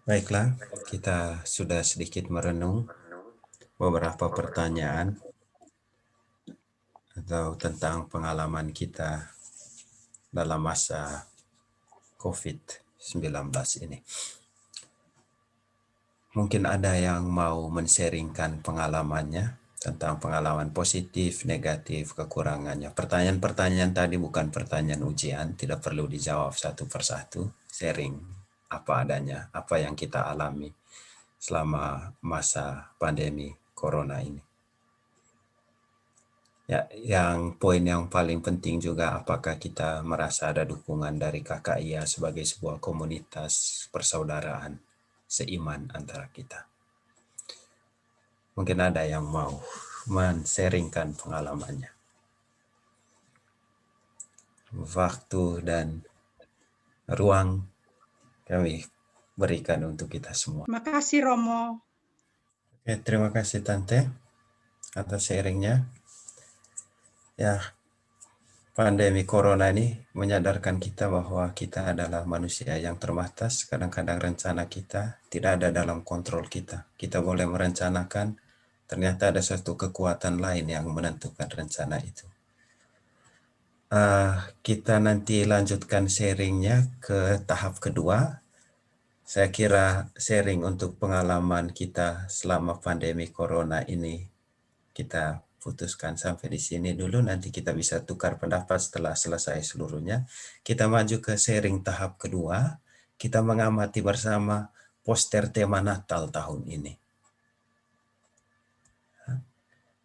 Baiklah, kita sudah sedikit merenung beberapa pertanyaan atau tentang pengalaman kita dalam masa COVID-19 ini. Mungkin ada yang mau men-sharingkan pengalamannya tentang pengalaman positif, negatif, kekurangannya. Pertanyaan-pertanyaan tadi bukan pertanyaan ujian, tidak perlu dijawab satu persatu. Sharing apa adanya, apa yang kita alami selama masa pandemi corona ini. Ya, yang poin yang paling penting juga, apakah kita merasa ada dukungan dari KKIA sebagai sebuah komunitas persaudaraan seiman antara kita. Mungkin ada yang mau men-sharingkan pengalamannya. Waktu dan ruang kami berikan untuk kita semua. Makasih Romo. Oke, terima kasih Tante atas sharingnya. Ya, pandemi corona ini menyadarkan kita bahwa kita adalah manusia yang terbatas. Kadang-kadang rencana kita tidak ada dalam kontrol kita. Kita boleh merencanakan, ternyata ada satu kekuatan lain yang menentukan rencana itu. Kita nanti lanjutkan sharingnya ke tahap kedua. Saya kira sharing untuk pengalaman kita selama pandemi corona ini kita putuskan sampai di sini dulu. Nanti kita bisa tukar pendapat setelah selesai seluruhnya. Kita maju ke sharing tahap kedua. Kita mengamati bersama poster tema Natal tahun ini.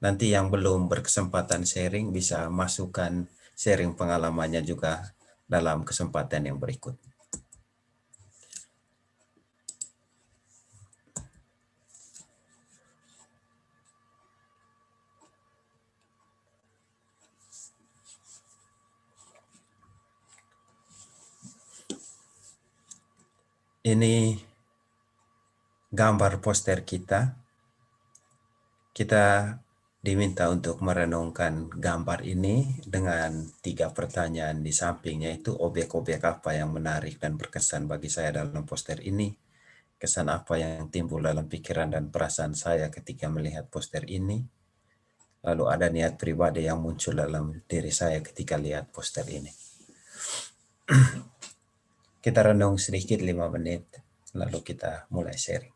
Nanti yang belum berkesempatan sharing bisa masukkan sharing pengalamannya juga dalam kesempatan yang berikut. Ini gambar poster kita. Kita diminta untuk merenungkan gambar ini dengan 3 pertanyaan di sampingnya, itu objek-objek apa yang menarik dan berkesan bagi saya dalam poster ini. Kesan apa yang timbul dalam pikiran dan perasaan saya ketika melihat poster ini. Lalu ada niat pribadi yang muncul dalam diri saya ketika lihat poster ini. Kita renung sedikit 5 menit, lalu kita mulai sharing.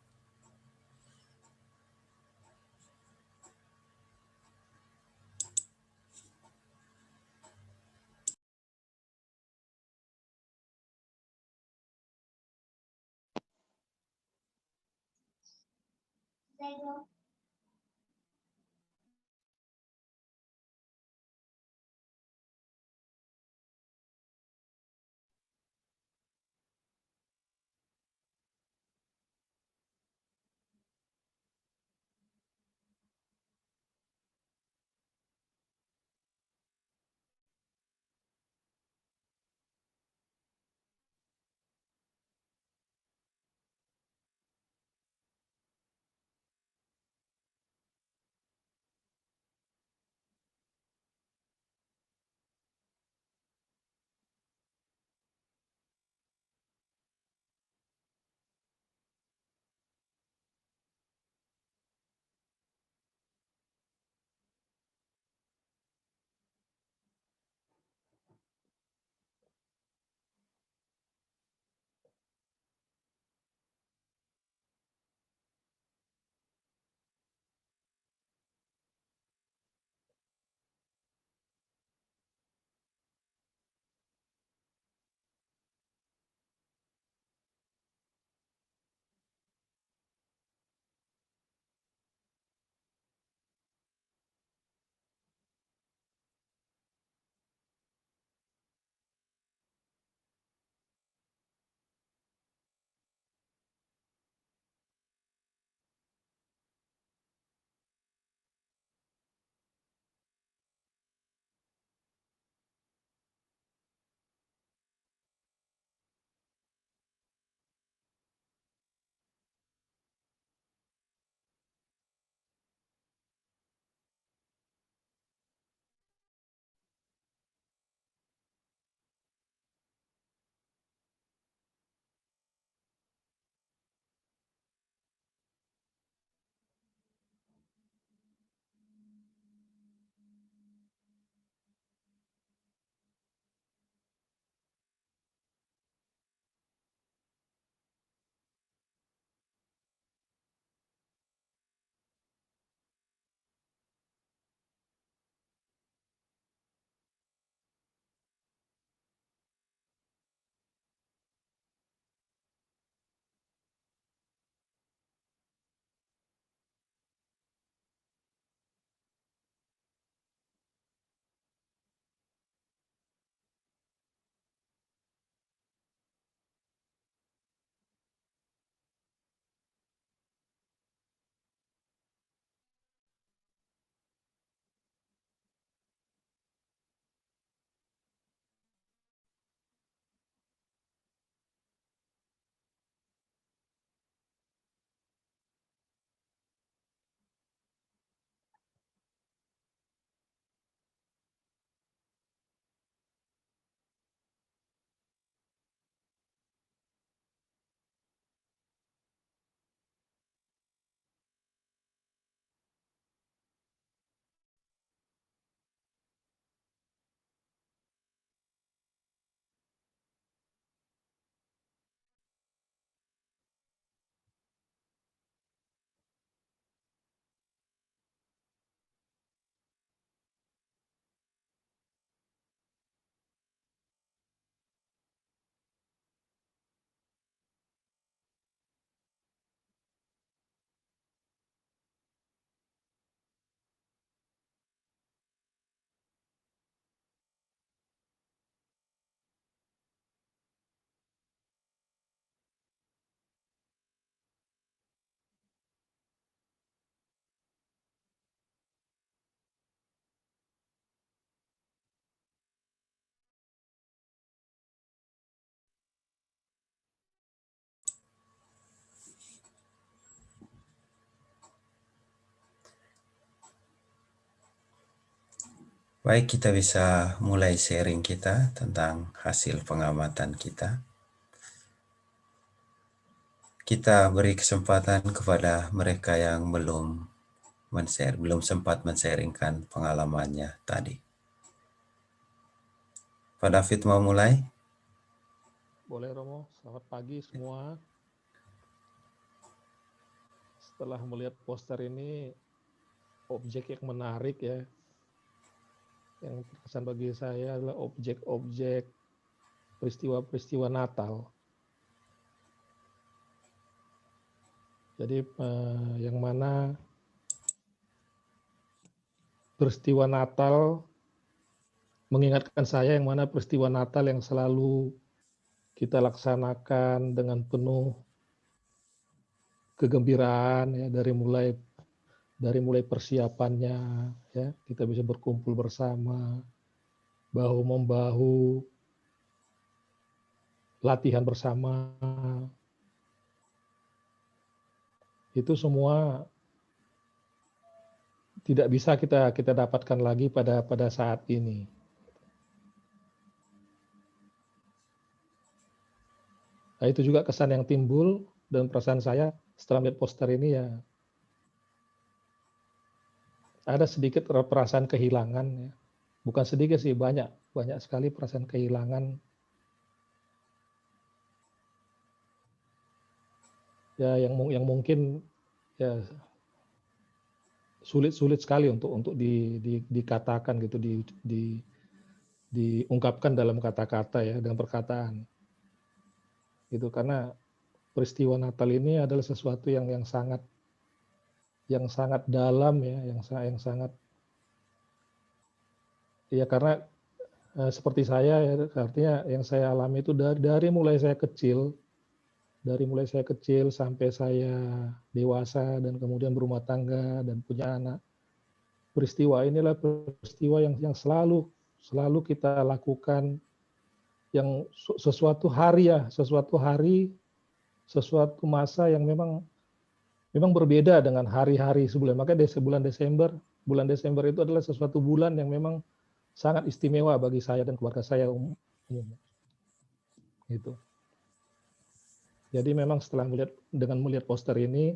Baik, kita bisa mulai sharing kita tentang hasil pengamatan kita. Kita beri kesempatan kepada mereka yang belum sempat men-sharingkan pengalamannya tadi. Pak David mau mulai? Boleh Romo, selamat pagi semua. Setelah melihat poster ini, objek yang menarik ya, yang terkesan bagi saya adalah objek-objek peristiwa-peristiwa Natal. Jadi yang mana peristiwa Natal mengingatkan saya yang mana peristiwa Natal yang selalu kita laksanakan dengan penuh kegembiraan ya, dari mulai persiapannya ya, kita bisa berkumpul bersama, bahu membahu, latihan bersama, itu semua tidak bisa kita dapatkan lagi pada saat ini. Nah, itu juga kesan yang timbul dan perasaan saya setelah melihat poster ini ya ada sedikit perasaan kehilangan ya. Bukan sedikit sih, banyak sekali perasaan kehilangan ya yang mungkin ya sulit sekali untuk dikatakan gitu, diungkapkan dalam kata-kata ya, dalam perkataan. Itu karena peristiwa Natal ini adalah sesuatu yang sangat dalam ya, yang sangat ya, karena seperti saya ya, artinya yang saya alami itu dari mulai saya kecil sampai saya dewasa dan kemudian berumah tangga dan punya anak. Peristiwa inilah peristiwa yang selalu kita lakukan, yang sesuatu masa yang memang berbeda dengan hari-hari sebelumnya. Maka bulan Desember itu adalah sesuatu bulan yang memang sangat istimewa bagi saya dan keluarga saya umumnya. Gitu. Jadi memang setelah melihat poster ini,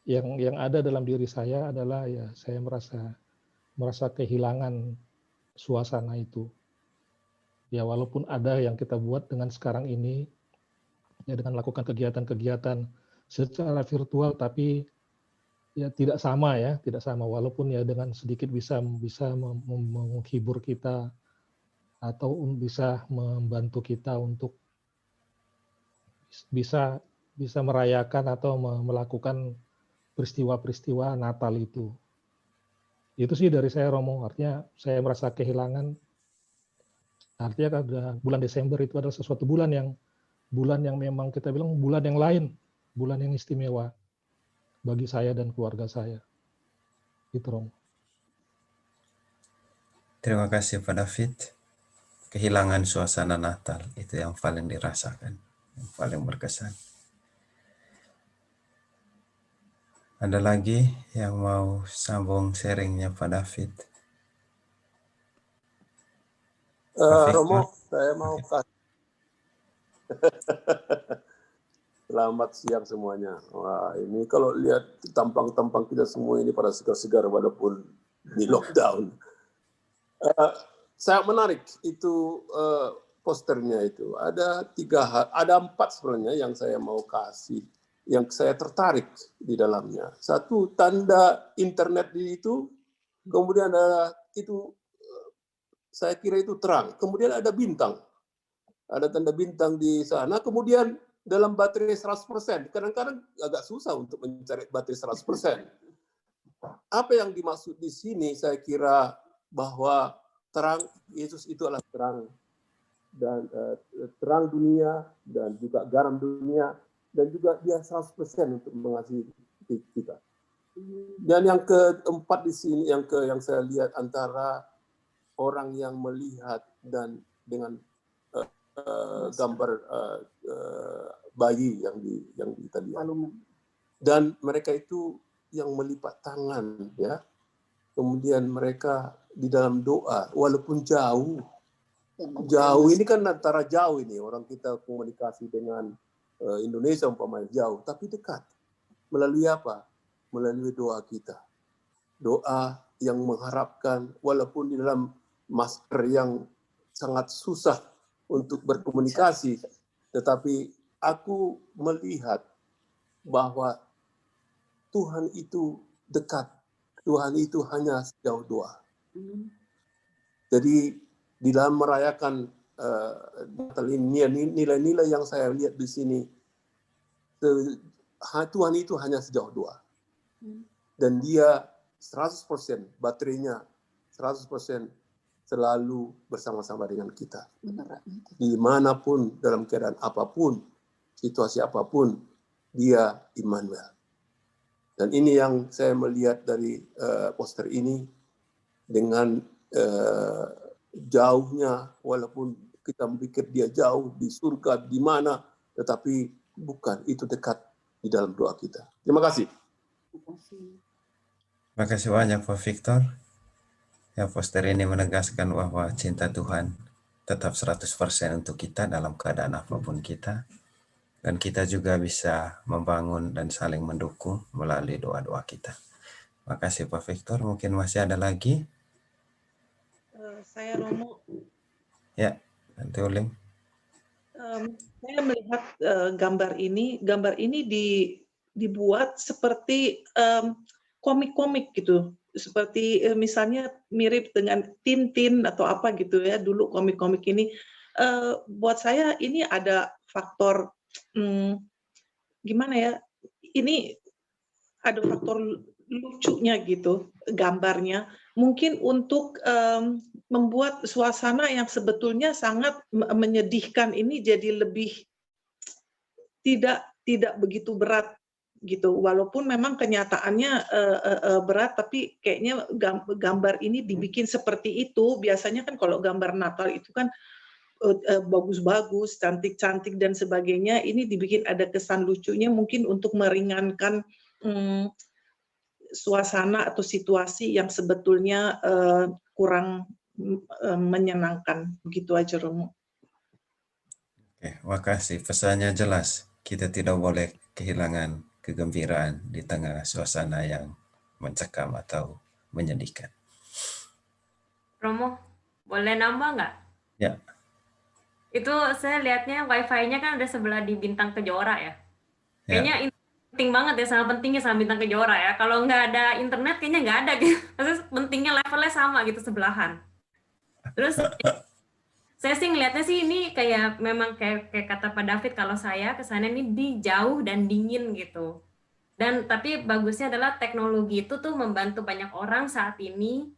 yang ada dalam diri saya adalah ya saya merasa kehilangan suasana itu. Ya walaupun ada yang kita buat dengan sekarang ini, ya dengan lakukan kegiatan-kegiatan secara virtual, tapi ya tidak sama walaupun ya dengan sedikit bisa menghibur kita atau bisa membantu kita untuk bisa merayakan atau melakukan peristiwa-peristiwa Natal itu. Itu sih dari saya, Romo. Artinya saya merasa kehilangan. Artinya bulan Desember itu adalah sesuatu bulan yang memang kita bilang bulan yang lain, bulan yang istimewa bagi saya dan keluarga saya. Itu, Romo. Terima kasih Pak David. Kehilangan suasana Natal itu yang paling dirasakan, yang paling berkesan. Ada lagi yang mau sambung sharingnya Pak David? Romo, saya mau kasih. Selamat siang semuanya. Wah, ini kalau lihat tampang-tampang kita semua ini pada segar-segar walaupun di lockdown. Saya menarik itu posternya itu. Ada 4 sebenarnya yang saya mau kasih, yang saya tertarik di dalamnya. Satu, tanda internet di itu, kemudian ada itu, saya kira itu terang. Kemudian ada bintang. Ada tanda bintang di sana. Kemudian dalam baterai 100%. Kadang-kadang agak susah untuk mencari baterai 100%. Apa yang dimaksud di sini saya kira bahwa terang, Yesus itu adalah terang. Dan terang dunia dan juga garam dunia. Dan juga dia 100% untuk mengasihi kita. Dan yang keempat di sini, yang saya lihat antara orang yang melihat dan dengan gambar bayi yang kita lihat, dan mereka itu yang melipat tangan ya, kemudian mereka di dalam doa, walaupun jauh ini kan antara jauh ini, orang kita komunikasi dengan Indonesia umpamanya jauh, tapi dekat. Melalui apa? Melalui doa kita. Doa yang mengharapkan, walaupun di dalam masker yang sangat susah untuk berkomunikasi, tetapi aku melihat bahwa Tuhan itu dekat. Tuhan itu hanya sejauh doa. Jadi di dalam merayakan Natal ini, nilai-nilai yang saya lihat di sini, Tuhan itu hanya sejauh doa. Dan dia 100%, baterainya 100% selalu bersama-sama dengan kita. Dimanapun, dalam keadaan apapun, situasi apapun, dia Immanuel. Dan ini yang saya melihat dari poster ini, dengan jauhnya, walaupun kita pikir dia jauh di surga, di mana, tetapi bukan, itu dekat di dalam doa kita. Terima kasih. Terima kasih banyak Pak Victor. Ya, poster ini menegaskan bahwa cinta Tuhan tetap 100% untuk kita dalam keadaan apapun kita. Dan kita juga bisa membangun dan saling mendukung melalui doa-doa kita. Terima kasih Pak Victor. Mungkin masih ada lagi? Saya Romo. Ya, nanti Uling. Saya melihat gambar ini dibuat seperti komik-komik gitu, seperti misalnya mirip dengan Tintin atau apa gitu ya, dulu komik-komik ini. Buat saya ini ada faktor gimana ya, ini ada faktor lucunya gitu gambarnya, mungkin untuk membuat suasana yang sebetulnya sangat menyedihkan ini jadi lebih tidak begitu berat gitu, walaupun memang kenyataannya berat, tapi kayaknya gambar ini dibikin seperti itu. Biasanya kan kalau gambar Natal itu kan bagus-bagus, cantik-cantik dan sebagainya, ini dibikin ada kesan lucunya mungkin untuk meringankan suasana atau situasi yang sebetulnya kurang menyenangkan. Begitu aja, Romo. Oke, makasih. Pesannya jelas. Kita tidak boleh kehilangan kegembiraan di tengah suasana yang mencekam atau menyedihkan. Romo, boleh nambah nggak? Ya. Itu saya lihatnya wifi-nya kan ada sebelah di Bintang Kejora ya. Kayaknya penting banget ya, sangat pentingnya sama Bintang Kejora ya. Kalau nggak ada internet kayaknya nggak ada gitu. Maksudnya pentingnya levelnya sama gitu, sebelahan. Terus saya sih ngelihatnya sih ini kayak memang kayak kata Pak David, kalau saya kesana ini di jauh dan dingin gitu. Dan tapi bagusnya adalah teknologi itu tuh membantu banyak orang saat ini.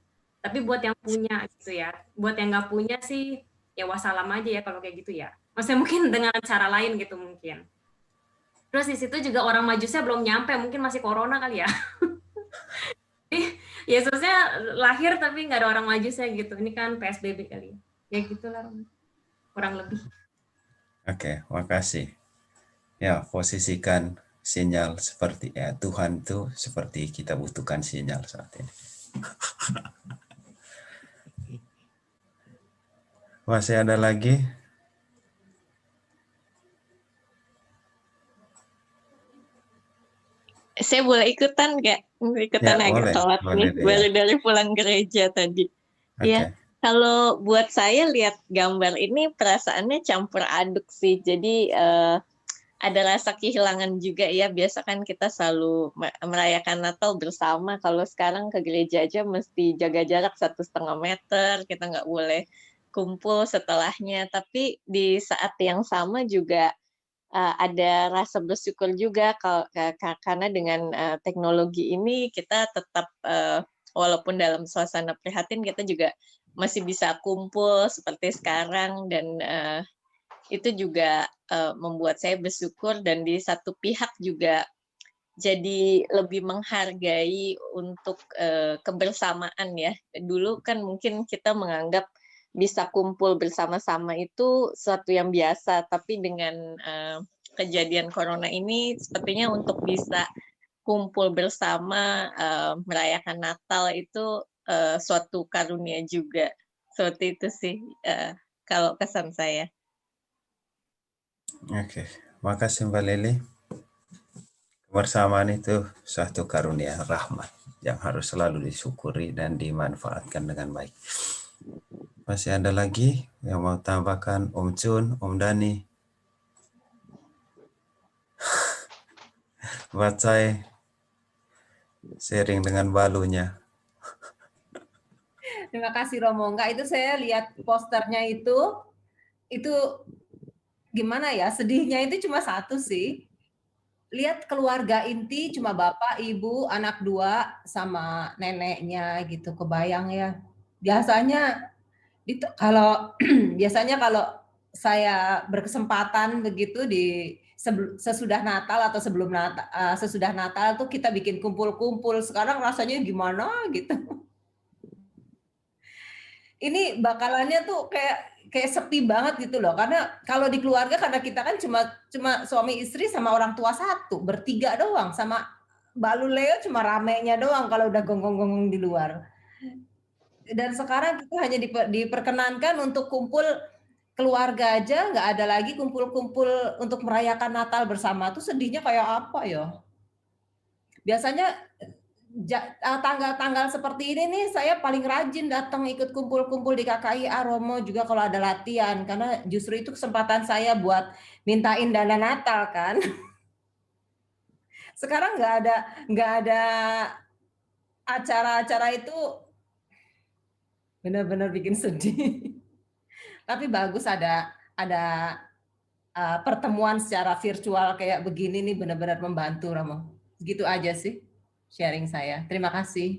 Tapi buat yang punya gitu ya, buat yang nggak punya sih ya wassalam aja ya kalau kayak gitu ya. Maksudnya mungkin dengan cara lain gitu mungkin. Terus di situ juga orang Majusnya belum nyampe, mungkin masih corona kali ya. Yesusnya lahir tapi nggak ada orang Majusnya gitu. Ini kan PSBB kali ya. Ya gitulah kurang lebih. Oke, makasih. Ya, posisikan sinyal seperti Tuhan itu seperti kita butuhkan sinyal saat ini. Masih ada lagi? Saya boleh ikutan nggak? Ikutan Ya, agak telat nih, baru dari pulang gereja tadi. Okay. Ya, kalau buat saya lihat gambar ini perasaannya campur aduk sih. Jadi ada rasa kehilangan juga ya. Biasa kan kita selalu merayakan Natal bersama. Kalau sekarang ke gereja aja mesti jaga jarak 1,5 meter. Kita nggak boleh kumpul setelahnya. Tapi di saat yang sama juga ada rasa bersyukur juga karena dengan teknologi ini kita tetap walaupun dalam suasana prihatin kita juga masih bisa kumpul seperti sekarang, dan itu juga membuat saya bersyukur, dan di satu pihak juga jadi lebih menghargai untuk kebersamaan ya. Dulu kan mungkin kita menganggap bisa kumpul bersama-sama itu sesuatu yang biasa, tapi dengan kejadian corona ini sepertinya untuk bisa kumpul bersama merayakan Natal itu suatu karunia juga. Seperti itu sih kalau kesan saya. Oke, makasih Mbak Lili. Kebersamaan itu suatu karunia rahmat yang harus selalu disyukuri dan dimanfaatkan dengan baik. Masih ada lagi yang mau tambahkan? Om Chun, Om Dani? Buat saya sharing dengan balunya. Terima kasih Romo. Enggak, itu saya lihat posternya itu gimana ya, sedihnya itu cuma satu sih. Lihat keluarga inti cuma bapak, ibu, anak 2 sama neneknya gitu, kebayang ya. Biasanya itu kalau biasanya kalau saya berkesempatan begitu di sesudah Natal atau sebelum Natal, sesudah Natal tuh kita bikin kumpul-kumpul. Sekarang rasanya gimana gitu. Ini bakalannya tuh kayak sepi banget gitu loh. Karena kalau di keluarga karena kita kan cuma suami istri sama orang tua satu, bertiga doang, sama Balu Leo cuma ramenya doang kalau udah gonggong-gonggong di luar. Dan sekarang kita hanya diperkenankan untuk kumpul keluarga aja, nggak ada lagi kumpul-kumpul untuk merayakan Natal bersama. Tuh sedihnya kayak apa ya? Biasanya tanggal-tanggal seperti ini nih saya paling rajin datang ikut kumpul-kumpul di KKIA Romo juga kalau ada latihan, karena justru itu kesempatan saya buat mintain dana Natal kan. Sekarang nggak ada acara-acara itu, benar-benar bikin sedih. Tapi bagus ada pertemuan secara virtual kayak begini nih, benar-benar membantu Romo. Gitu aja sih sharing saya. Terima kasih.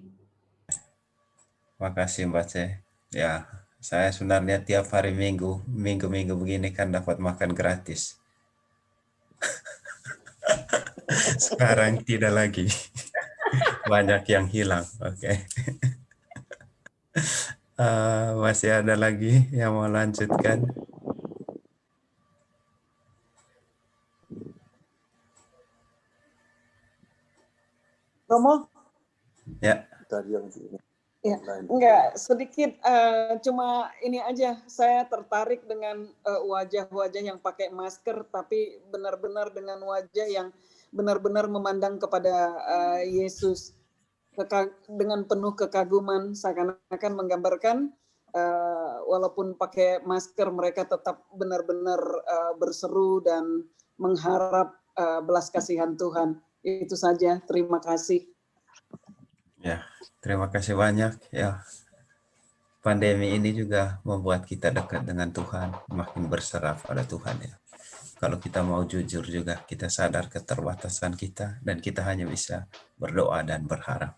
Makasih Mbak Ce. Ya, saya sebenarnya tiap hari minggu begini kan dapat makan gratis. Sekarang tidak lagi. Banyak yang hilang. Oke. Masih ada lagi yang mau lanjutkan? Romo? Ya. Ya, enggak, sedikit cuma ini aja, saya tertarik dengan wajah-wajah yang pakai masker tapi benar-benar dengan wajah yang benar-benar memandang kepada Yesus dengan penuh kekaguman, seakan-akan menggambarkan walaupun pakai masker mereka tetap benar-benar berseru dan mengharap belas kasihan Tuhan. Itu saja, terima kasih. Ya, terima kasih banyak ya. Pandemi ini juga membuat kita dekat dengan Tuhan, makin berserah pada Tuhan ya. Kalau kita mau jujur juga, kita sadar keterbatasan kita dan kita hanya bisa berdoa dan berharap.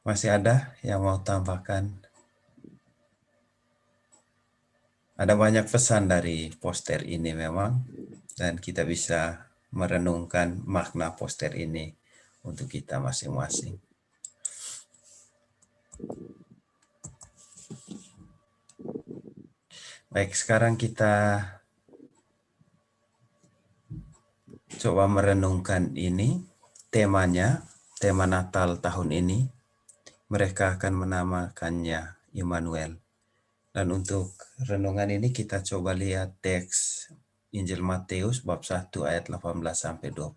Masih ada yang mau tambahkan? Ada banyak pesan dari poster ini memang, dan kita bisa merenungkan makna poster ini untuk kita masing-masing. Baik, sekarang kita coba merenungkan ini, temanya, tema Natal tahun ini. Mereka akan menamakannya Immanuel. Dan untuk renungan ini kita coba lihat teks Injil Matius bab 1 ayat 18-25.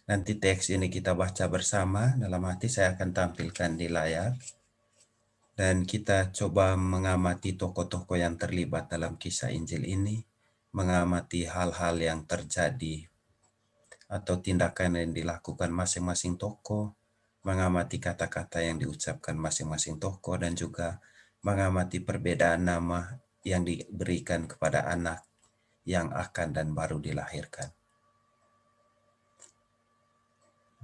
Nanti teks ini kita baca bersama, dalam hati saya akan tampilkan di layar. Dan kita coba mengamati tokoh-tokoh yang terlibat dalam kisah Injil ini, mengamati hal-hal yang terjadi atau tindakan yang dilakukan masing-masing tokoh, mengamati kata-kata yang diucapkan masing-masing tokoh, dan juga mengamati perbedaan nama yang diberikan kepada anak yang akan dan baru dilahirkan.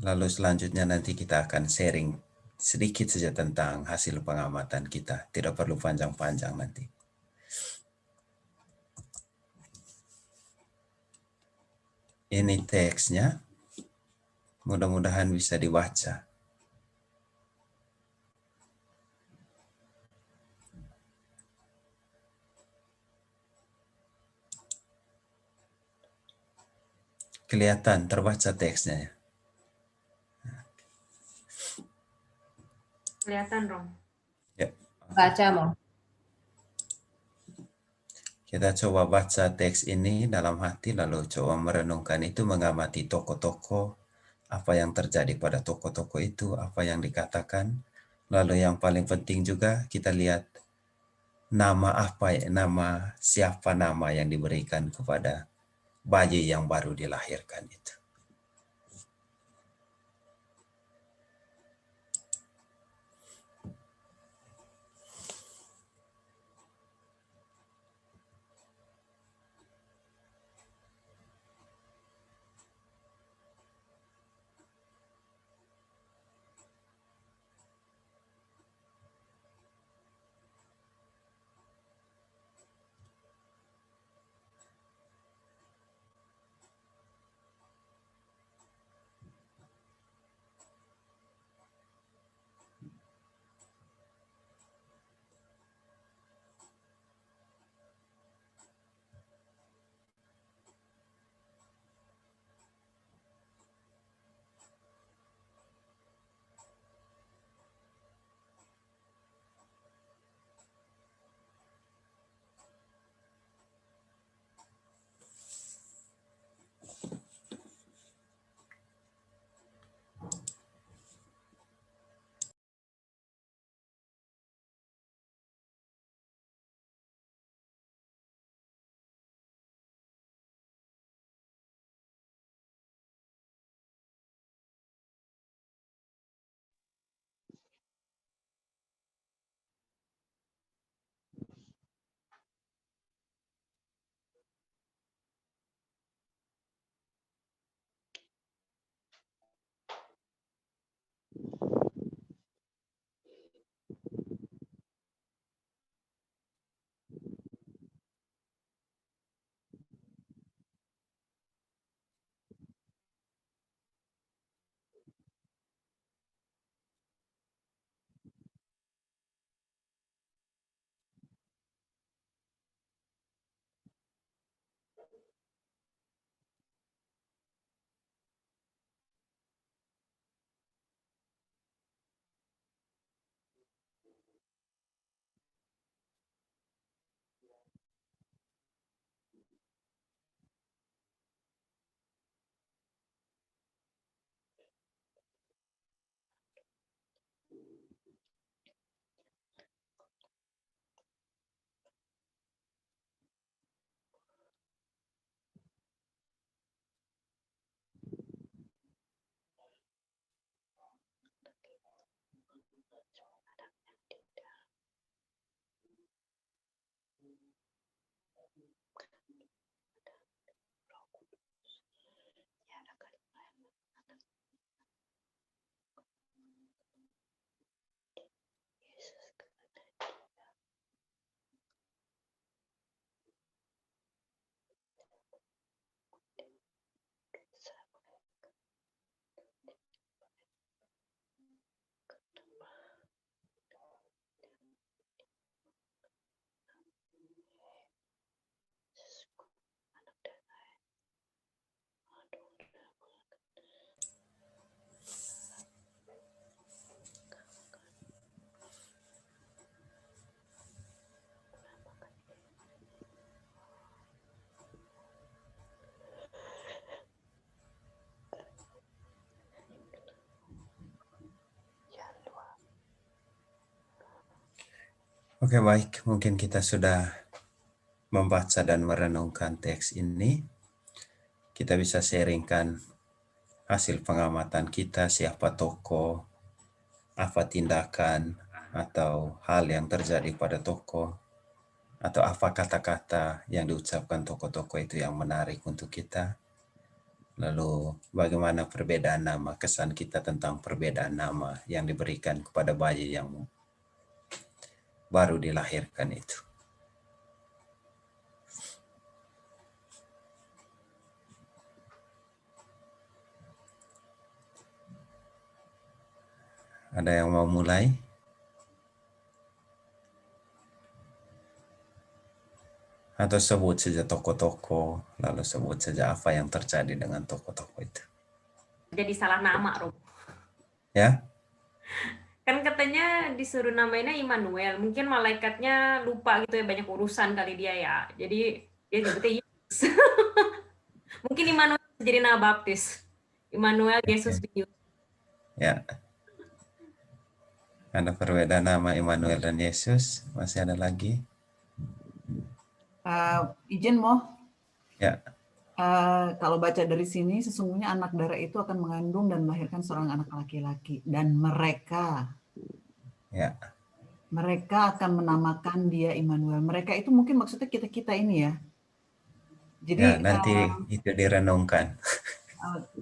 Lalu selanjutnya nanti kita akan sharing sedikit saja tentang hasil pengamatan kita. Tidak perlu panjang-panjang nanti. Ini teksnya. Mudah-mudahan bisa dibaca. Kelihatan, terbaca teksnya ya. Kelihatan, Rom. Ya. Baca, Mo. Kita coba baca teks ini dalam hati, lalu coba merenungkan itu, mengamati tokoh-tokoh, apa yang terjadi pada tokoh-tokoh itu, apa yang dikatakan. Lalu yang paling penting juga kita lihat nama siapa nama yang diberikan kepada bayi yang baru dilahirkan itu. Oke, baik. Mungkin kita sudah membaca dan merenungkan teks ini. Kita bisa sharingkan hasil pengamatan kita, siapa tokoh, apa tindakan, atau hal yang terjadi pada tokoh, atau apa kata-kata yang diucapkan tokoh-tokoh itu yang menarik untuk kita. Lalu bagaimana perbedaan nama, kesan kita tentang perbedaan nama yang diberikan kepada bayi yang baru dilahirkan itu. Ada yang mau mulai? Atau sebut saja tokoh-tokoh, lalu sebut saja apa yang terjadi dengan tokoh-tokoh itu. Jadi salah nama, Rom. Ya? Kan katanya disuruh namainnya Immanuel. Mungkin malaikatnya lupa gitu ya, banyak urusan kali dia ya. Jadi dia nyebutnya Yesus. Mungkin Immanuel jadi nama baptis. Immanuel Yesus di Yesus. Ya. Ada perbedaan nama Immanuel dan Yesus. Masih ada lagi? Izin Mo. Ya. Kalau baca dari sini, sesungguhnya anak darah itu akan mengandung dan melahirkan seorang anak laki-laki. Dan mereka akan menamakan dia Immanuel. Mereka itu mungkin maksudnya kita-kita ini ya. Jadi Ya, nanti itu direnungkan.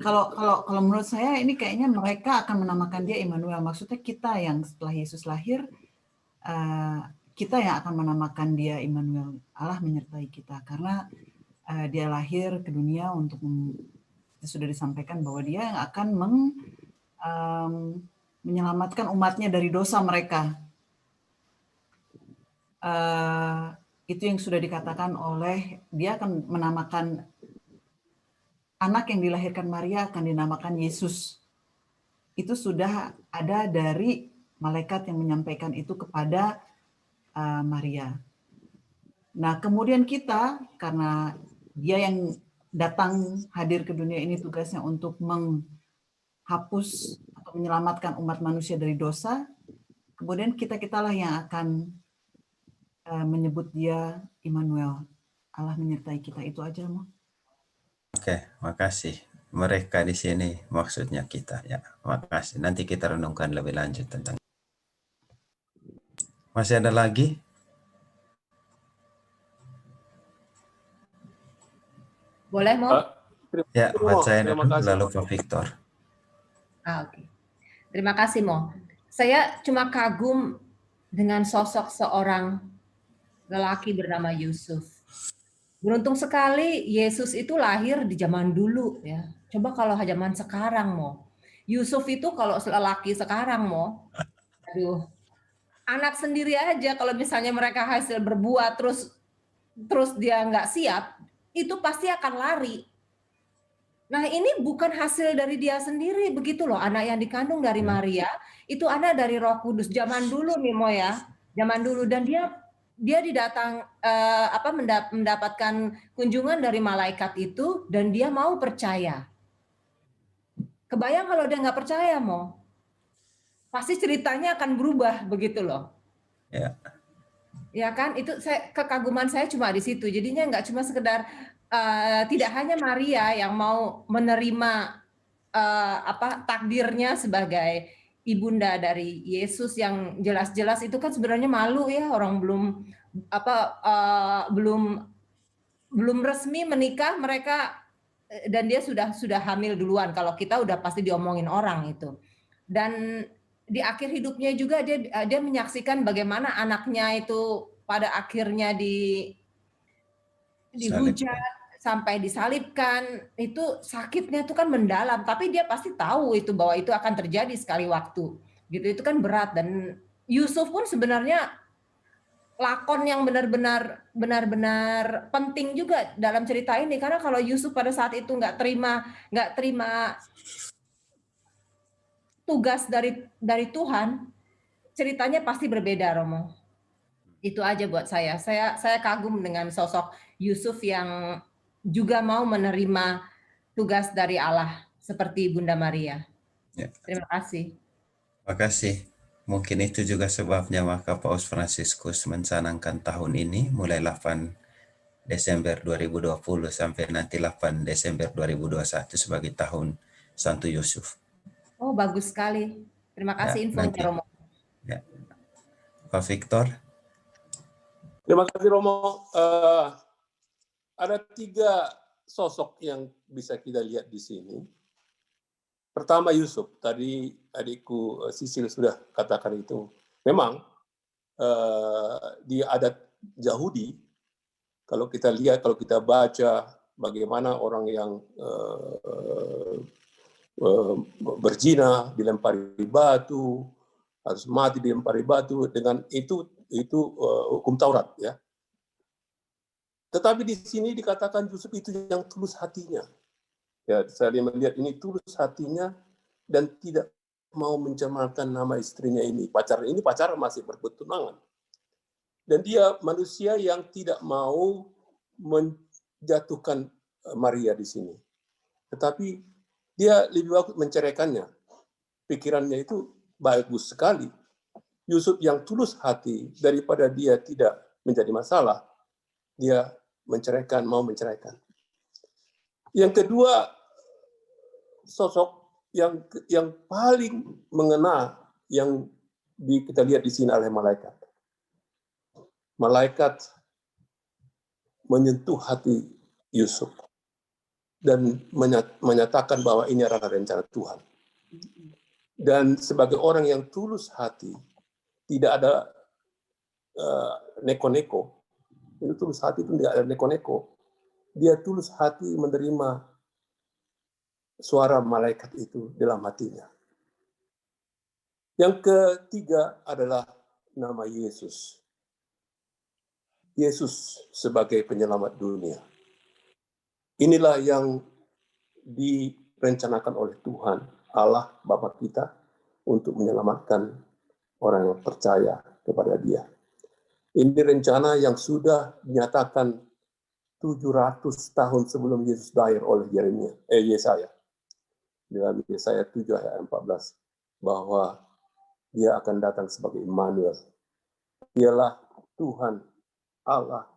Kalau menurut saya ini kayaknya mereka akan menamakan dia Immanuel. Maksudnya kita yang setelah Yesus lahir, kita yang akan menamakan dia Immanuel. Allah menyertai kita karena dia lahir ke dunia untuk sudah disampaikan bahwa dia yang akan menyelamatkan umatnya dari dosa mereka. Itu yang sudah dikatakan oleh dia akan menamakan anak yang dilahirkan Maria akan dinamakan Yesus. Itu sudah ada dari malaikat yang menyampaikan itu kepada Maria. Nah, kemudian kita karena dia yang datang hadir ke dunia ini tugasnya untuk menghapus atau menyelamatkan umat manusia dari dosa. Kemudian kita-kitalah yang akan menyebut dia Immanuel. Allah menyertai kita. Itu aja, Mo. Oke, makasih. Mereka di sini maksudnya kita ya. Makasih. Nanti kita renungkan lebih lanjut tentang. Masih ada lagi? Boleh, Mo? Ya, buat saya lalu Pak Victor. Oke. Terima kasih, Mo. Saya cuma kagum dengan sosok seorang lelaki bernama Yusuf. Beruntung sekali Yesus itu lahir di zaman dulu ya. Coba kalau zaman sekarang, Mo. Yusuf itu kalau lelaki sekarang, Mo. Aduh. Anak sendiri aja kalau misalnya mereka hasil berbuat terus dia nggak siap, itu pasti akan lari. Nah, ini bukan hasil dari dia sendiri, begitu loh. Anak yang dikandung dari Maria, itu anak dari Roh Kudus. Zaman dulu nih, Mo ya. Zaman dulu. Dan dia mendapatkan kunjungan dari malaikat itu, dan dia mau percaya. Kebayang kalau dia nggak percaya, Mo? Pasti ceritanya akan berubah, begitu loh. Ya. Ya kan, itu kekaguman saya cuma di situ. Jadinya nggak cuma sekedar tidak hanya Maria yang mau menerima takdirnya sebagai ibunda dari Yesus yang jelas-jelas itu kan sebenarnya malu ya, orang belum resmi menikah mereka dan dia sudah hamil duluan. Kalau kita udah pasti diomongin orang itu. Dan di akhir hidupnya juga dia menyaksikan bagaimana anaknya itu pada akhirnya dihujat sampai disalibkan. Itu sakitnya itu kan mendalam, tapi dia pasti tahu itu bahwa itu akan terjadi sekali waktu. Gitu, itu kan berat. Dan Yusuf pun sebenarnya lakon yang benar-benar penting juga dalam cerita ini, karena kalau Yusuf pada saat itu nggak terima tugas dari Tuhan, ceritanya pasti berbeda, Romo. Itu aja buat saya. Saya kagum dengan sosok Yusuf yang juga mau menerima tugas dari Allah seperti Bunda Maria. Ya. Terima kasih. Terima kasih. Mungkin itu juga sebabnya maka Paus Fransiskus mencanangkan tahun ini mulai 8 Desember 2020 sampai nanti 8 Desember 2021 sebagai tahun Santo Yusuf. Oh, bagus sekali. Terima kasih infonya, Romo. Ya. Pak Victor. Terima kasih, Romo. Ada 3 sosok yang bisa kita lihat di sini. Pertama Yusuf, tadi adikku Sisil sudah katakan itu. Memang di adat Yahudi, kalau kita lihat, kalau kita baca bagaimana orang yang berzina dilempari batu, harus mati dilempari batu, dengan itu hukum Taurat ya. Tetapi di sini dikatakan Yusuf itu yang tulus hatinya. Ya, saya melihat ini tulus hatinya dan tidak mau mencemarkan nama istrinya ini. Pacaran masih bertunangan. Dan dia manusia yang tidak mau menjatuhkan Maria di sini. Tetapi dia lebih bagus menceraikannya. Pikirannya itu bagus sekali. Yusuf yang tulus hati, daripada dia tidak menjadi masalah, dia mau menceraikan. Yang kedua, sosok yang paling mengena yang kita lihat di sini oleh malaikat. Malaikat menyentuh hati Yusuf dan menyatakan bahwa ini adalah rencana Tuhan. Dan sebagai orang yang tulus hati, tidak ada neko-neko. Itu tulus hati itu tidak ada neko-neko. Dia tulus hati menerima suara malaikat itu dalam hatinya. Yang ketiga adalah nama Yesus. Yesus sebagai penyelamat dunia. Inilah yang direncanakan oleh Tuhan, Allah Bapa kita, untuk menyelamatkan orang yang percaya kepada Dia. Ini rencana yang sudah dinyatakan 700 tahun sebelum Yesus lahir oleh Yesaya. Dalam Yesaya 7 ayat 14, bahwa Dia akan datang sebagai Immanuel. Dialah Tuhan Allah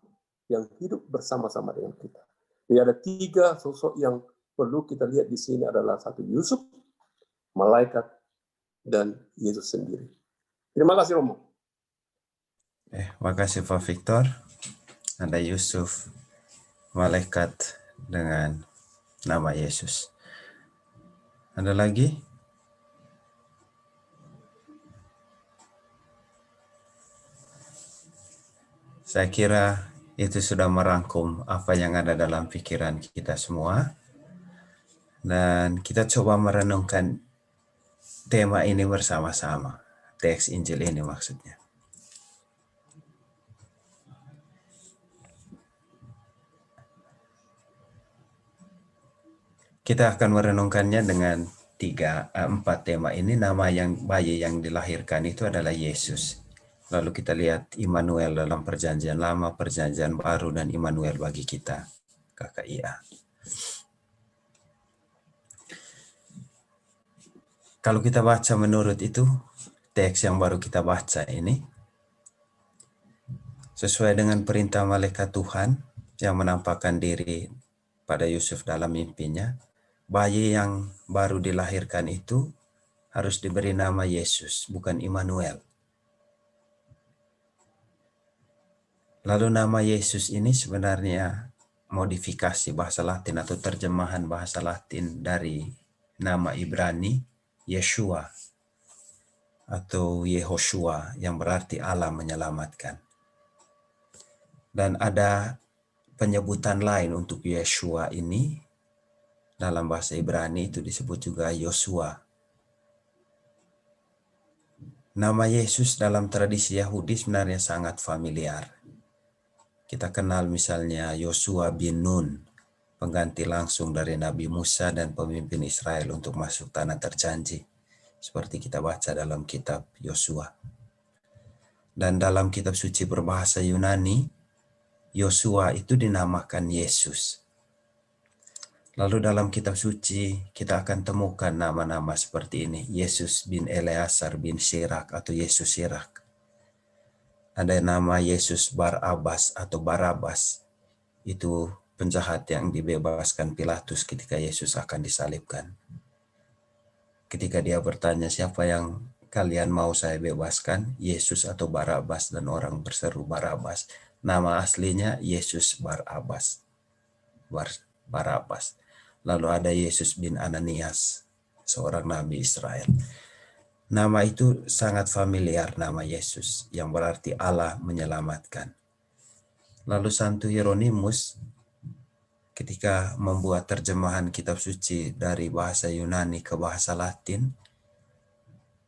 yang hidup bersama-sama dengan kita. Jadi ada 3 sosok yang perlu kita lihat di sini, adalah satu Yusuf, malaikat, dan Yesus sendiri. Terima kasih, Romo. Makasih Pak Victor. Ada Yusuf, malaikat, dengan nama Yesus. Ada lagi? Saya kira itu sudah merangkum apa yang ada dalam pikiran kita semua. Dan kita coba merenungkan tema ini bersama-sama. Teks Injil ini maksudnya. Kita akan merenungkannya dengan 4 tema ini. Nama bayi yang dilahirkan itu adalah Yesus. Lalu kita lihat Immanuel dalam Perjanjian Lama, Perjanjian Baru, dan Immanuel bagi kita, KKIA. Kalau kita baca menurut itu, teks yang baru kita baca ini, sesuai dengan perintah malaikat Tuhan yang menampakkan diri pada Yusuf dalam mimpinya, bayi yang baru dilahirkan itu harus diberi nama Yesus, bukan Immanuel. Lalu nama Yesus ini sebenarnya modifikasi bahasa Latin atau terjemahan bahasa Latin dari nama Ibrani Yeshua atau Yehoshua, yang berarti Allah menyelamatkan. Dan ada penyebutan lain untuk Yeshua ini. Dalam bahasa Ibrani itu disebut juga Yosua. Nama Yesus dalam tradisi Yahudi sebenarnya sangat familiar. Kita kenal misalnya Yosua bin Nun, pengganti langsung dari Nabi Musa dan pemimpin Israel untuk masuk tanah terjanji. Seperti kita baca dalam kitab Yosua. Dan dalam kitab suci berbahasa Yunani, Yosua itu dinamakan Yesus. Lalu dalam kitab suci kita akan temukan nama-nama seperti ini. Yesus bin Eleazar bin Sirak atau Yesus Sirak. Ada nama Yesus Barabas atau Barabas. Itu penjahat yang dibebaskan Pilatus ketika Yesus akan disalibkan. Ketika dia bertanya, siapa yang kalian mau saya bebaskan? Yesus atau Barabas? Dan orang berseru Barabas. Nama aslinya Yesus Barabas. Barabas. Lalu ada Yesus bin Ananias, seorang nabi Israel. Nama itu sangat familiar, nama Yesus, yang berarti Allah menyelamatkan. Lalu Santo Hieronymus ketika membuat terjemahan kitab suci dari bahasa Yunani ke bahasa Latin,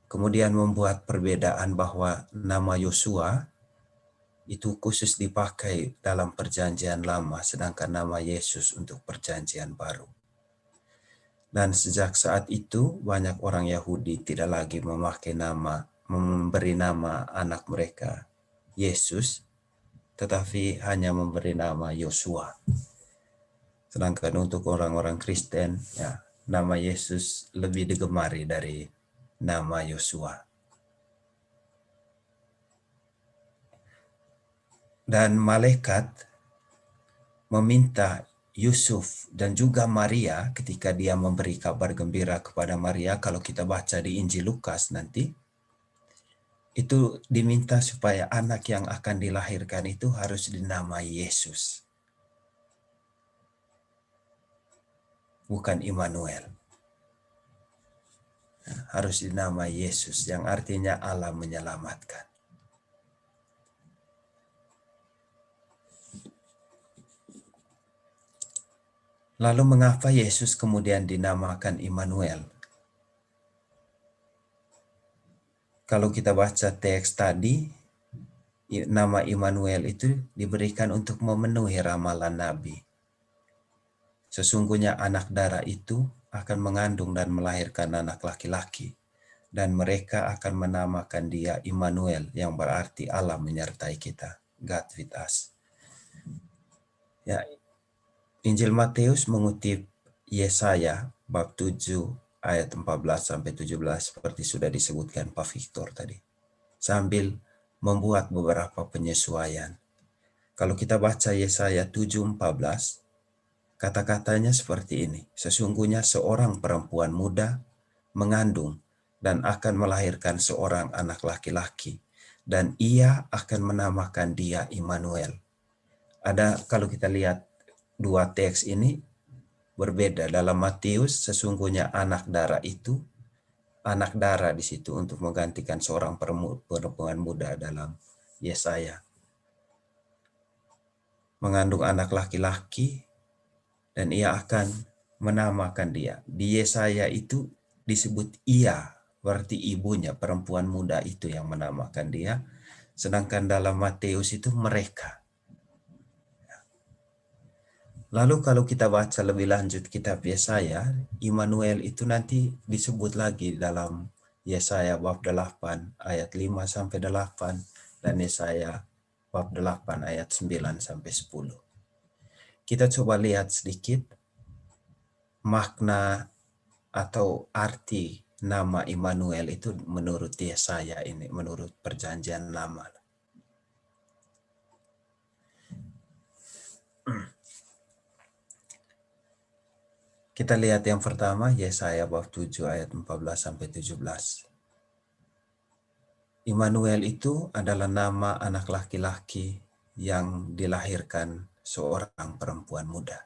kemudian membuat perbedaan bahwa nama Yosua itu khusus dipakai dalam Perjanjian Lama, sedangkan nama Yesus untuk Perjanjian Baru. Dan sejak saat itu banyak orang Yahudi tidak lagi memberi nama anak mereka Yesus, tetapi hanya memberi nama Yosua. Sedangkan untuk orang-orang Kristen, ya, nama Yesus lebih digemari dari nama Yosua. Dan malaikat meminta Yusuf dan juga Maria ketika dia memberi kabar gembira kepada Maria, kalau kita baca di Injil Lukas nanti, itu diminta supaya anak yang akan dilahirkan itu harus dinamai Yesus, bukan Immanuel. Harus dinamai Yesus, yang artinya Allah menyelamatkan. Lalu mengapa Yesus kemudian dinamakan Immanuel? Kalau kita baca teks tadi, nama Immanuel itu diberikan untuk memenuhi ramalan Nabi. Sesungguhnya anak darah itu akan mengandung dan melahirkan anak laki-laki, dan mereka akan menamakan dia Immanuel, yang berarti Allah menyertai kita, God with us. Ya, Injil Matius mengutip Yesaya bab 7 ayat 14-17 seperti sudah disebutkan Pak Victor tadi, sambil membuat beberapa penyesuaian. Kalau kita baca Yesaya 7:14, kata-katanya seperti ini: sesungguhnya seorang perempuan muda mengandung dan akan melahirkan seorang anak laki-laki, dan ia akan menamakan dia Immanuel. Kalau kita lihat dua teks ini berbeda. Dalam Matius, sesungguhnya anak darah itu, anak darah di situ untuk menggantikan seorang perempuan muda. Dalam Yesaya, mengandung anak laki-laki dan ia akan menamakan dia. Di Yesaya itu disebut ia, berarti ibunya, perempuan muda itu yang menamakan dia. Sedangkan dalam Matius itu mereka. Lalu kalau kita baca lebih lanjut kitab Yesaya, Immanuel itu nanti disebut lagi dalam Yesaya bab 8 ayat 5-8 dan Yesaya bab 8 ayat 9-10. Kita coba lihat sedikit makna atau arti nama Immanuel itu menurut Yesaya ini, menurut perjanjian lama. Kita lihat yang pertama, Yesaya bab 7 ayat 14-17. Immanuel itu adalah nama anak laki-laki yang dilahirkan seorang perempuan muda.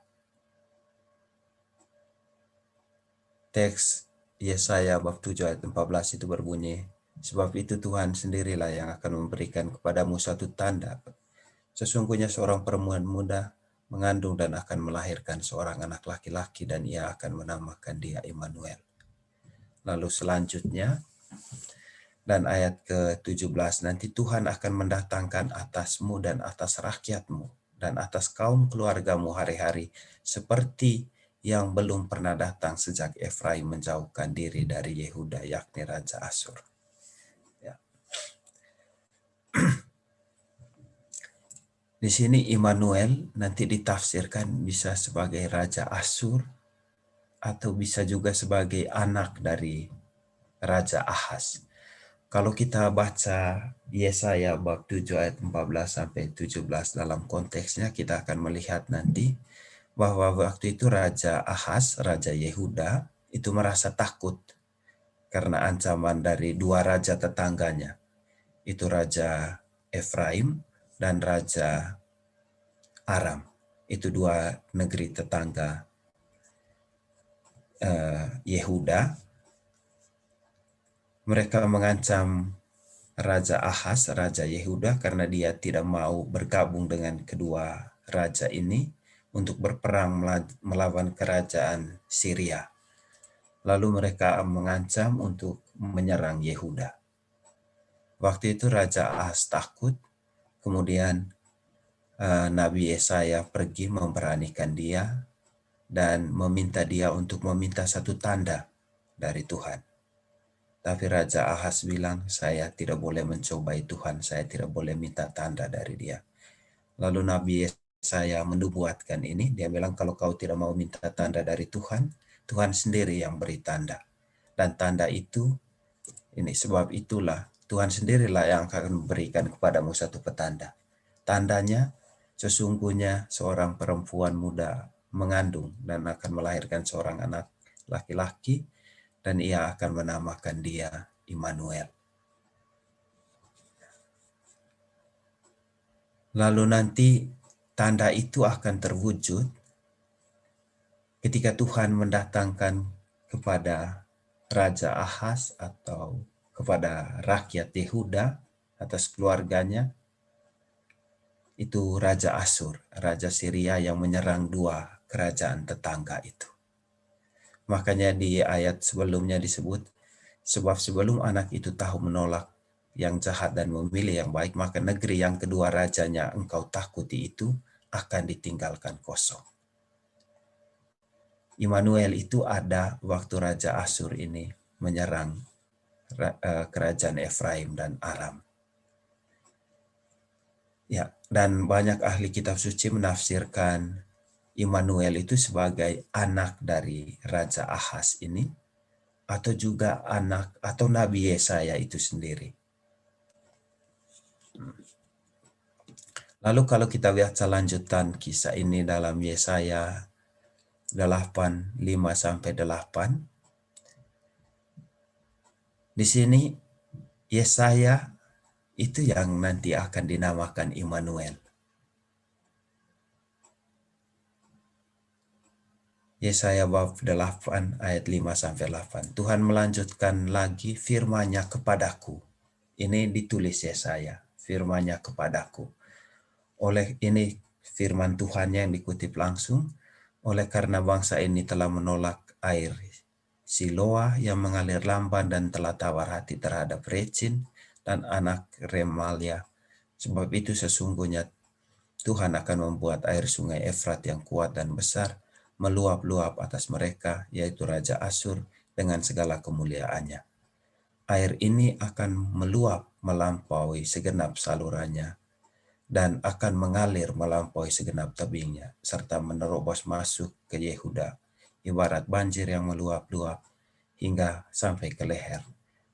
Teks Yesaya bab 7 ayat 14 itu berbunyi, sebab itu Tuhan sendirilah yang akan memberikan kepadamu satu tanda. Sesungguhnya seorang perempuan muda mengandung dan akan melahirkan seorang anak laki-laki, dan ia akan menamakan dia Immanuel. Lalu selanjutnya, dan ayat ke-17, nanti Tuhan akan mendatangkan atasmu dan atas rakyatmu dan atas kaum keluargamu hari-hari seperti yang belum pernah datang sejak Efraim menjauhkan diri dari Yehuda, yakni Raja Asyur. Ya. Di sini Immanuel nanti ditafsirkan bisa sebagai Raja Asyur atau bisa juga sebagai anak dari Raja Ahaz. Kalau kita baca Yesaya bab 7 ayat 14-17 dalam konteksnya, kita akan melihat nanti bahwa waktu itu Raja Ahaz, Raja Yehuda, itu merasa takut karena ancaman dari dua raja tetangganya. Itu Raja Efraim dan Raja Aram. Itu dua negeri tetangga Yehuda. Mereka mengancam Raja Ahaz, Raja Yehuda, karena dia tidak mau bergabung dengan kedua raja ini untuk berperang melawan kerajaan Syria. Lalu mereka mengancam untuk menyerang Yehuda. Waktu itu Raja Ahaz takut, kemudian Nabi Yesaya pergi memberanikan dia dan meminta dia untuk meminta satu tanda dari Tuhan. Tapi Raja Ahaz bilang, saya tidak boleh mencobai Tuhan, saya tidak boleh minta tanda dari dia. Lalu Nabi Yesaya menubuatkan ini, dia bilang kalau kau tidak mau minta tanda dari Tuhan, Tuhan sendiri yang beri tanda. Dan tanda itu, ini sebab itulah Tuhan sendirilah yang akan memberikan kepadamu satu petanda. Tandanya sesungguhnya seorang perempuan muda mengandung dan akan melahirkan seorang anak laki-laki, dan ia akan menamakan dia Immanuel. Lalu nanti tanda itu akan terwujud ketika Tuhan mendatangkan kepada Raja Ahaz atau kepada rakyat Yehuda atas keluarganya, itu Raja Asyur, Raja Syria yang menyerang dua kerajaan tetangga itu. Makanya di ayat sebelumnya disebut, sebab sebelum anak itu tahu menolak yang jahat dan memilih yang baik, maka negeri yang kedua rajanya engkau takuti itu akan ditinggalkan kosong. Immanuel itu ada waktu Raja Asyur ini menyerang kerajaan Efraim dan Aram. Ya, dan banyak ahli kitab suci menafsirkan Immanuel itu sebagai anak dari Raja Ahaz ini, atau juga anak atau Nabi Yesaya itu sendiri. Lalu kalau kita lihat selanjutan kisah ini dalam Yesaya 8:5-8, di sini Yesaya itu yang nanti akan dinamakan Immanuel. Yesaya bab 8 ayat 5-8. Tuhan melanjutkan lagi, firman-Nya kepadaku. Ini ditulis Yesaya, firman-Nya kepadaku. Oleh ini firman Tuhan yang dikutip langsung, oleh karena bangsa ini telah menolak air Siloa yang mengalir lamban dan telah tawar hati terhadap Recin dan anak Remalia. Sebab itu sesungguhnya Tuhan akan membuat air sungai Efrat yang kuat dan besar meluap-luap atas mereka, yaitu Raja Asyur dengan segala kemuliaannya. Air ini akan meluap melampaui segenap salurannya dan akan mengalir melampaui segenap tebingnya, serta menerobos masuk ke Yehuda, ibarat banjir yang meluap-luap hingga sampai ke leher,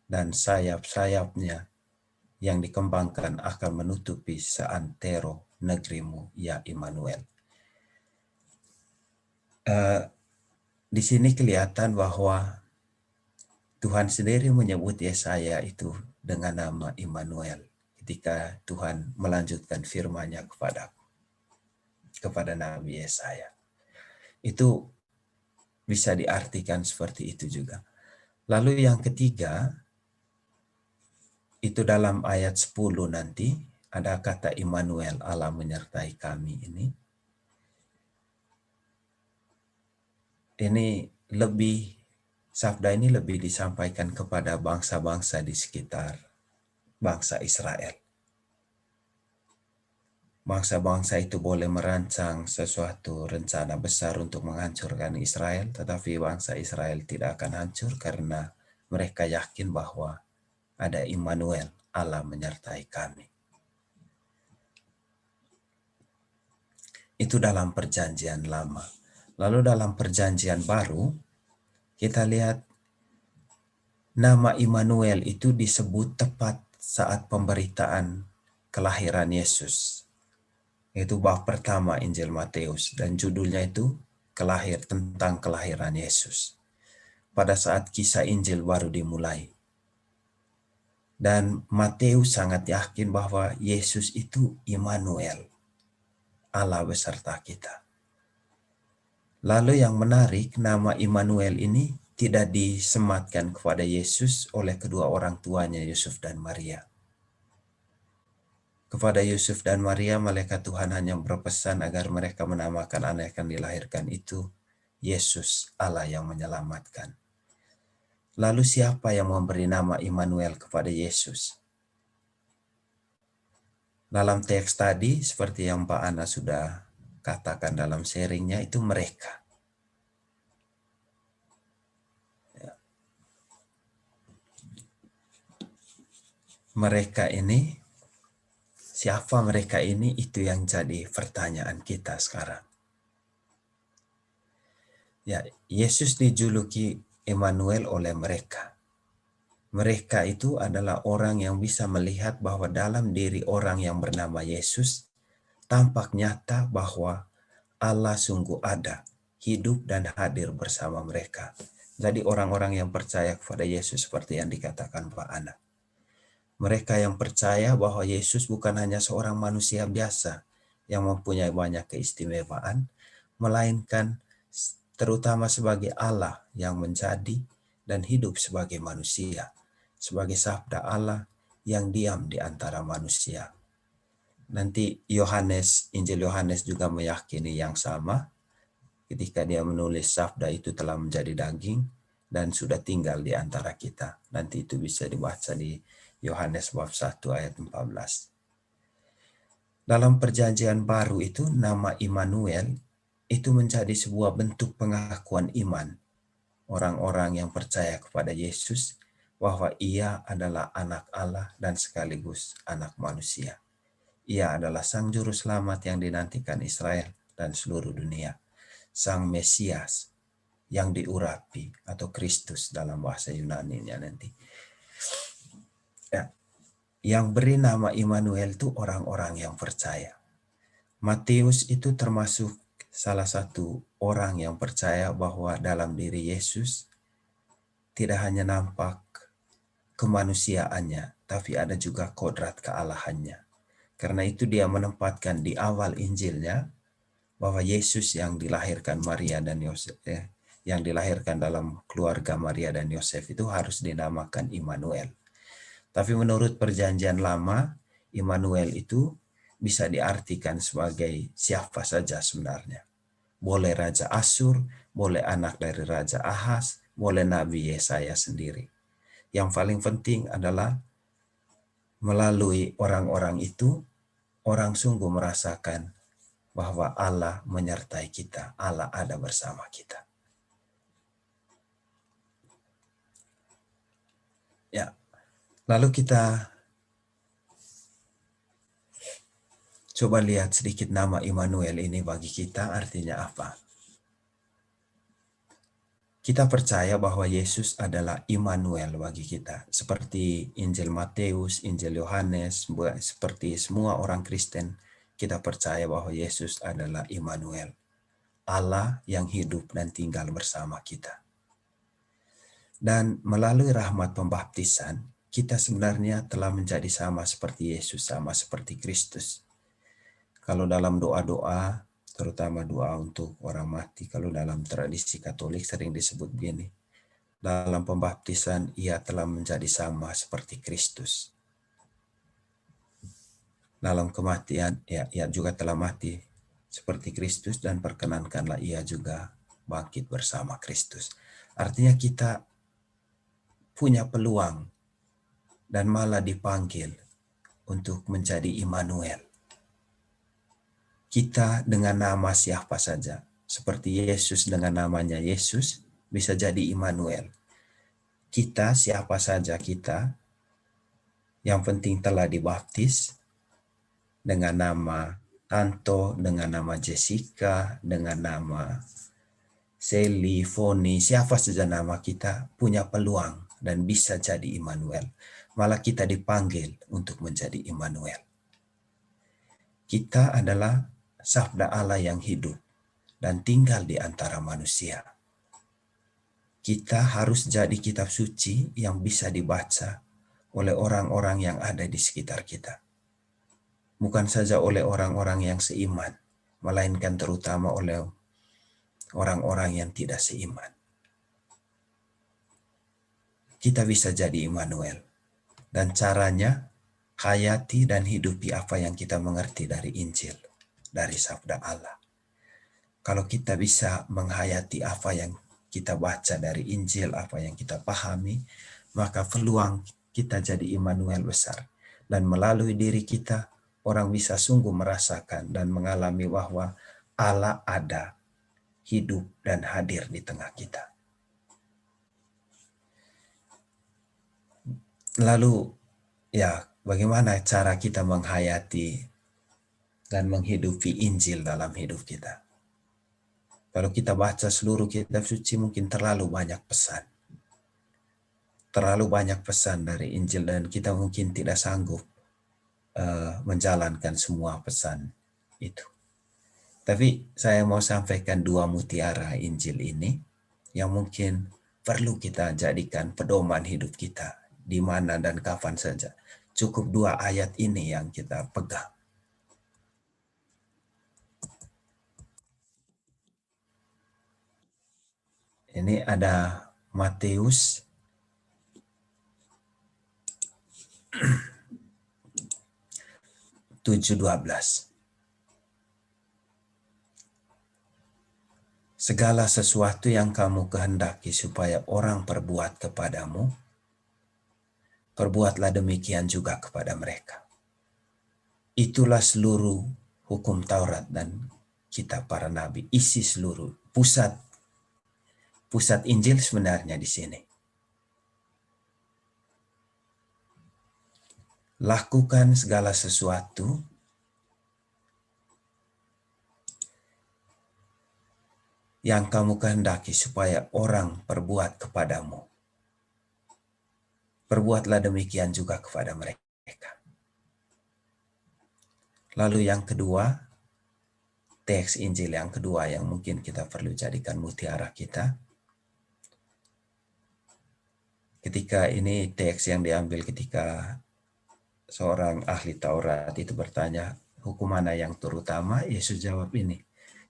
dan sayap-sayapnya yang dikembangkan akan menutupi seantero negerimu, ya Immanuel. Di sini kelihatan bahwa Tuhan sendiri menyebut Yesaya itu dengan nama Immanuel ketika Tuhan melanjutkan firman-Nya kepada Nabi Yesaya. Itu bisa diartikan seperti itu juga. Lalu yang ketiga, itu dalam ayat 10 nanti ada kata Immanuel, Allah menyertai kami ini. Ini lebih, sabda ini lebih disampaikan kepada bangsa-bangsa di sekitar bangsa Israel. Bangsa-bangsa itu boleh merancang sesuatu rencana besar untuk menghancurkan Israel, tetapi bangsa Israel tidak akan hancur karena mereka yakin bahwa ada Immanuel, Allah menyertai kami. Itu dalam perjanjian lama. Lalu dalam perjanjian baru, kita lihat nama Immanuel itu disebut tepat saat pemberitaan kelahiran Yesus. Itu bab pertama Injil Matius, dan judulnya itu tentang kelahiran Yesus. Pada saat kisah Injil baru dimulai. Dan Matius sangat yakin bahwa Yesus itu Immanuel, Allah beserta kita. Lalu yang menarik, nama Immanuel ini tidak disematkan kepada Yesus oleh kedua orang tuanya, Yusuf dan Maria. Kepada Yusuf dan Maria, malaikat Tuhan hanya berpesan agar mereka menamakan anak yang dilahirkan itu Yesus, Allah yang menyelamatkan. Lalu siapa yang memberi nama Immanuel kepada Yesus? Dalam teks tadi, seperti yang Pak Ana sudah katakan dalam sharingnya, itu mereka. mereka ini, siapa mereka ini, itu yang jadi pertanyaan kita sekarang. Ya, Yesus dijuluki Immanuel oleh mereka. Mereka itu adalah orang yang bisa melihat bahwa dalam diri orang yang bernama Yesus tampak nyata bahwa Allah sungguh ada, hidup dan hadir bersama mereka. Jadi orang-orang yang percaya kepada Yesus seperti yang dikatakan Pak Ana. Mereka yang percaya bahwa Yesus bukan hanya seorang manusia biasa yang mempunyai banyak keistimewaan, melainkan terutama sebagai Allah yang menjadi dan hidup sebagai manusia, sebagai sabda Allah yang diam di antara manusia. Nanti Injil Yohanes juga meyakini yang sama ketika dia menulis sabda itu telah menjadi daging dan sudah tinggal di antara kita. Nanti itu bisa dibaca di Yohanes bab 1 ayat 14. Dalam perjanjian baru itu nama Immanuel itu menjadi sebuah bentuk pengakuan iman orang-orang yang percaya kepada Yesus bahwa ia adalah anak Allah dan sekaligus anak manusia. Ia adalah Sang Juru Selamat yang dinantikan Israel dan seluruh dunia. Sang Mesias yang diurapi atau Kristus dalam bahasa Yunani-nya nanti. Ya, yang beri nama Immanuel itu orang-orang yang percaya. Matius itu termasuk salah satu orang yang percaya bahwa dalam diri Yesus tidak hanya nampak kemanusiaannya, tapi ada juga kodrat kealahannya. Karena itu dia menempatkan di awal Injilnya bahwa Yesus yang dilahirkan Maria dan Yosef, yang dilahirkan dalam keluarga Maria dan Yosef itu harus dinamakan Immanuel. Tapi menurut perjanjian lama, Immanuel itu bisa diartikan sebagai siapa saja sebenarnya. Boleh Raja Asyur, boleh anak dari Raja Ahaz, boleh Nabi Yesaya sendiri. Yang paling penting adalah melalui orang-orang itu, orang sungguh merasakan bahwa Allah menyertai kita, Allah ada bersama kita. Ya, lalu kita coba lihat sedikit nama Immanuel ini bagi kita artinya apa. Kita percaya bahwa Yesus adalah Immanuel bagi kita. Seperti Injil Matius, Injil Yohanes, seperti semua orang Kristen, kita percaya bahwa Yesus adalah Immanuel. Allah yang hidup dan tinggal bersama kita. Dan melalui rahmat pembaptisan, kita sebenarnya telah menjadi sama seperti Yesus, sama seperti Kristus. Kalau dalam doa-doa, terutama doa untuk orang mati, kalau dalam tradisi Katolik sering disebut begini, dalam pembaptisan ia telah menjadi sama seperti Kristus. Dalam kematian, ia juga telah mati seperti Kristus dan perkenankanlah ia juga bangkit bersama Kristus. Artinya kita punya peluang dan malah dipanggil untuk menjadi Immanuel. Kita dengan nama siapa saja, seperti Yesus dengan namanya Yesus, bisa jadi Immanuel. Kita siapa saja kita, yang penting telah dibaptis dengan nama Tanto, dengan nama Jessica, dengan nama Sally, Foni, siapa saja nama kita punya peluang dan bisa jadi Immanuel. Malah kita dipanggil untuk menjadi Immanuel. Kita adalah sabda Allah yang hidup dan tinggal di antara manusia. Kita harus jadi kitab suci yang bisa dibaca oleh orang-orang yang ada di sekitar kita. Bukan saja oleh orang-orang yang seiman, melainkan terutama oleh orang-orang yang tidak seiman. Kita bisa jadi Immanuel. Dan caranya, hayati dan hidupi apa yang kita mengerti dari Injil, dari sabda Allah. Kalau kita bisa menghayati apa yang kita baca dari Injil, apa yang kita pahami, maka peluang kita jadi Immanuel besar. Dan melalui diri kita, orang bisa sungguh merasakan dan mengalami bahwa Allah ada, hidup dan hadir di tengah kita. Lalu, ya, bagaimana cara kita menghayati dan menghidupi Injil dalam hidup kita. Kalau kita baca seluruh kitab suci mungkin terlalu banyak pesan. Terlalu banyak pesan dari Injil dan kita mungkin tidak sanggup menjalankan semua pesan itu. Tapi saya mau sampaikan 2 mutiara Injil ini yang mungkin perlu kita jadikan pedoman hidup kita di mana dan kapan saja. Cukup 2 ayat ini yang kita pegang. Ini ada Matius 7:12. Segala sesuatu yang kamu kehendaki supaya orang perbuat kepadamu, perbuatlah demikian juga kepada mereka. Itulah seluruh hukum Taurat dan kitab para nabi, isi seluruh pusat Injil sebenarnya di sini. Lakukan segala sesuatu yang kamu kehendaki supaya orang perbuat kepadamu. Perbuatlah demikian juga kepada mereka. Lalu yang kedua, teks Injil yang kedua yang mungkin kita perlu jadikan mutiara kita. Ketika ini teks yang diambil ketika seorang ahli Taurat itu bertanya, hukum mana yang terutama? Yesus jawab ini,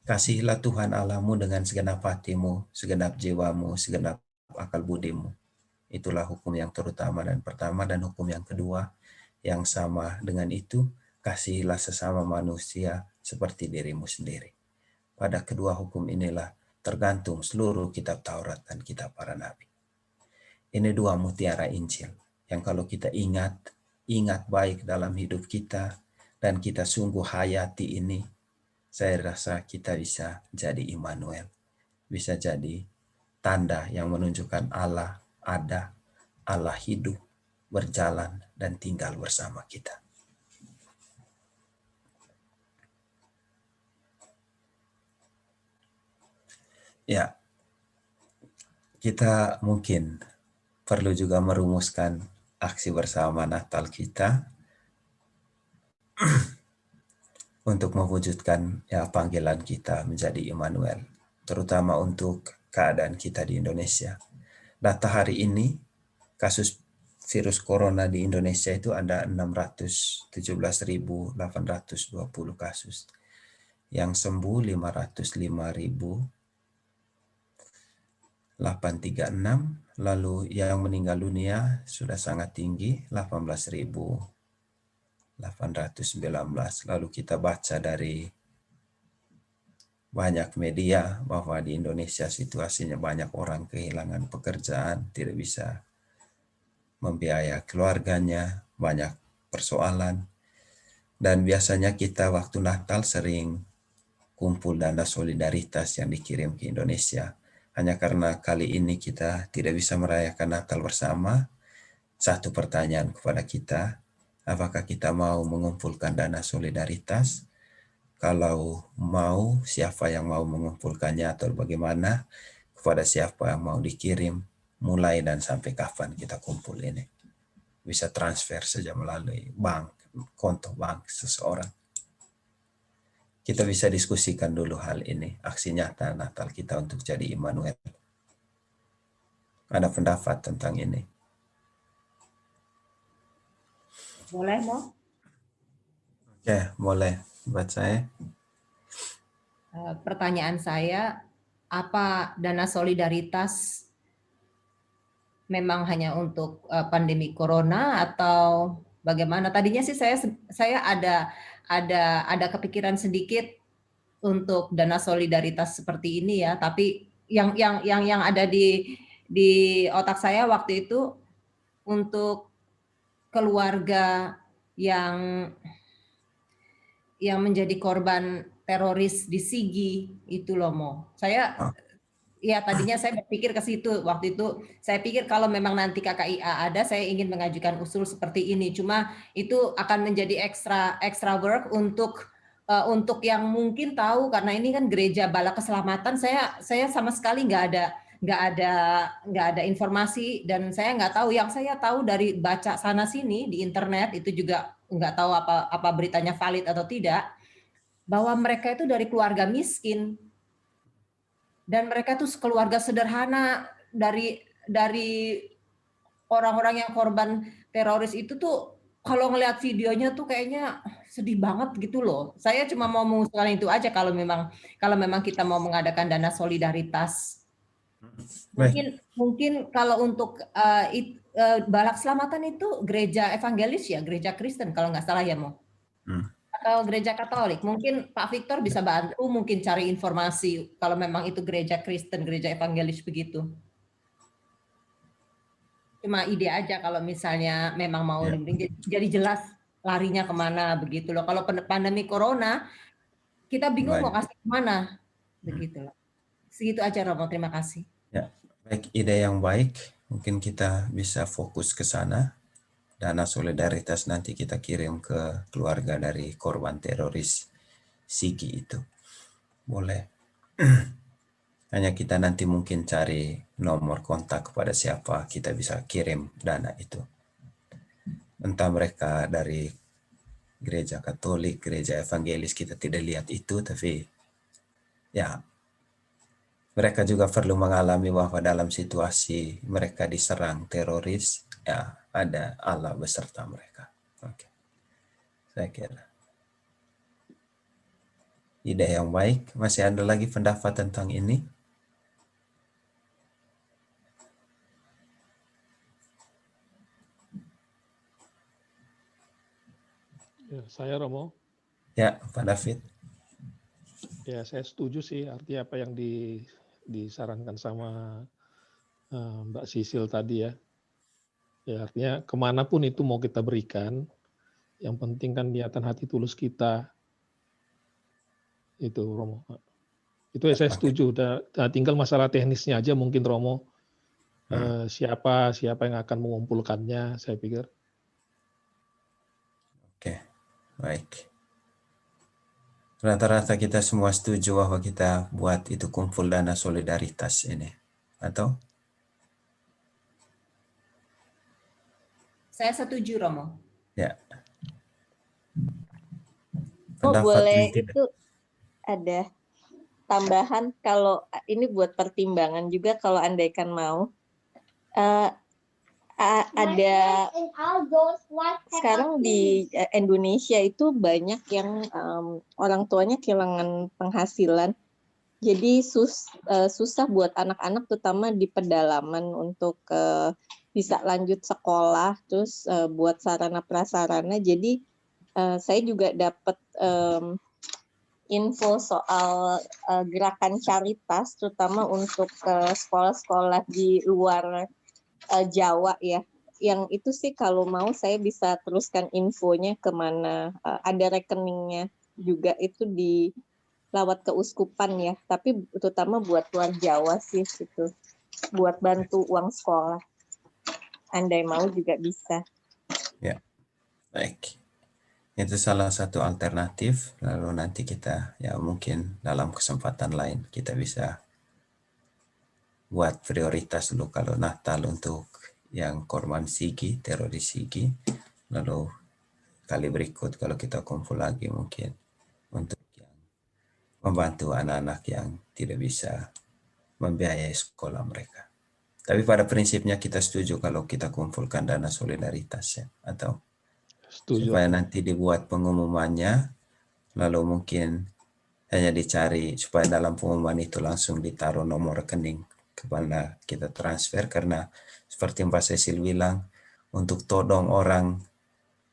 kasihilah Tuhan Allahmu dengan segenap hatimu, segenap jiwamu, segenap akal budimu. Itulah hukum yang terutama dan pertama, dan hukum yang kedua yang sama dengan itu, kasihilah sesama manusia seperti dirimu sendiri. Pada kedua hukum inilah tergantung seluruh kitab Taurat dan kitab para nabi. Ini 2 mutiara Injil yang kalau kita ingat baik dalam hidup kita dan kita sungguh hayati ini, saya rasa kita bisa jadi Immanuel, bisa jadi tanda yang menunjukkan Allah ada, Allah hidup, berjalan, dan tinggal bersama kita. Ya, kita mungkin perlu juga merumuskan aksi bersama Natal kita untuk mewujudkan panggilan kita menjadi Immanuel, terutama untuk keadaan kita di Indonesia. Data hari ini, kasus virus corona di Indonesia itu ada 617.820 kasus. Yang sembuh 505.836, lalu yang meninggal dunia sudah sangat tinggi, 18.819. Lalu kita baca dari banyak media bahwa di Indonesia situasinya banyak orang kehilangan pekerjaan, tidak bisa membiayai keluarganya, banyak persoalan. Dan biasanya kita waktu Natal sering kumpul dana solidaritas yang dikirim ke Indonesia. Hanya karena kali ini kita tidak bisa merayakan Natal bersama, satu pertanyaan kepada kita, apakah kita mau mengumpulkan dana solidaritas? Kalau mau, siapa yang mau mengumpulkannya atau bagaimana? Kepada siapa yang mau dikirim, mulai dan sampai kapan kita kumpul ini? Bisa transfer saja melalui bank, konto bank seseorang. Kita bisa diskusikan dulu hal ini, aksi nyata Natal kita untuk jadi Immanuel. Ada pendapat tentang ini? Boleh, Mo? Oke, boleh. Buat saya. Pertanyaan saya, apa dana solidaritas memang hanya untuk pandemi corona atau bagaimana? Tadinya sih saya ada kepikiran sedikit untuk dana solidaritas seperti ini ya, tapi yang ada di otak saya waktu itu untuk keluarga yang menjadi korban teroris di Sigi itu loh, Mo. Saya ya tadinya saya berpikir ke situ. Waktu itu saya pikir kalau memang nanti KKIA ada, saya ingin mengajukan usul seperti ini. Cuma itu akan menjadi extra work untuk yang mungkin tahu, karena ini kan gereja bala keselamatan. Saya sama sekali nggak ada informasi, dan saya nggak tahu. Yang saya tahu dari baca sana sini di internet, itu juga nggak tahu apa beritanya valid atau tidak, bahwa mereka itu dari keluarga miskin, dan mereka tuh keluarga sederhana. Dari orang-orang yang korban teroris itu tuh, kalau ngelihat videonya tuh kayaknya sedih banget gitu loh. Saya cuma mau mengusulkan itu aja, kalau memang kita mau mengadakan dana solidaritas. Mungkin kalau untuk Bala Keselamatan itu gereja evangelis ya, gereja Kristen kalau nggak salah ya, Mo. Atau gereja Katolik. Mungkin Pak Victor bisa bantu mungkin cari informasi kalau memang itu gereja Kristen, gereja evangelis begitu. Cuma ide aja kalau misalnya memang mau jadi jelas larinya kemana begitu loh. Kalau pandemi corona kita bingung mau kasih kemana begitu loh. Segitu aja Romo, terima kasih. Ya, baik, ide yang baik. Mungkin kita bisa fokus ke sana. Dana solidaritas nanti kita kirim ke keluarga dari korban teroris Sigi itu. Boleh. Hanya kita nanti mungkin cari nomor kontak kepada siapa kita bisa kirim dana itu. Entah mereka dari gereja Katolik, gereja evangelis, kita tidak lihat itu, tapi ya mereka juga perlu mengalami bahwa dalam situasi mereka diserang teroris, ya ada Allah beserta mereka. Oke. Saya kira ide yang baik. Masih ada lagi pendapat tentang ini? Ya, saya Romo. Ya, Pak David. Ya, saya setuju sih, artinya apa yang disarankan sama Mbak Sisil tadi ya. Ya, artinya kemanapun itu mau kita berikan, yang penting kan niatan hati tulus kita. Itu Romo. Itu ya saya setuju. Tinggal masalah teknisnya aja mungkin Romo. Siapa yang akan mengumpulkannya, saya pikir. Oke, baik. Rata-rata kita semua setuju bahwa kita buat itu kumpul dana solidaritas ini, atau? Saya setuju, Romo. Ya. Boleh itu ada tambahan, kalau ini buat pertimbangan juga kalau andaikan mau. Ada sekarang di Indonesia itu banyak yang orang tuanya kehilangan penghasilan. Jadi susah buat anak-anak terutama di pedalaman untuk bisa lanjut sekolah, terus buat sarana prasarana. Jadi saya juga dapat info soal gerakan Caritas, terutama untuk sekolah-sekolah di luar Jawa ya. Yang itu sih kalau mau saya bisa teruskan infonya kemana. Ada rekeningnya juga itu di lewat keuskupan ya. Tapi terutama buat luar Jawa sih gitu. Buat bantu uang sekolah. Andai mau juga bisa. Ya, baik. Itu salah satu alternatif. Lalu nanti kita ya mungkin dalam kesempatan lain kita bisa buat prioritas dulu kalau Natal untuk yang korban Sigi, teroris Sigi. Lalu kali berikut kalau kita kumpul lagi mungkin untuk yang membantu anak-anak yang tidak bisa membiayai sekolah mereka. Tapi pada prinsipnya kita setuju kalau kita kumpulkan dana solidaritas ya, atau setuju. Supaya nanti dibuat pengumumannya, lalu mungkin hanya dicari supaya dalam pengumuman itu langsung ditaruh nomor rekening kepada kita transfer, karena seperti Mbak Cecil bilang, untuk todong orang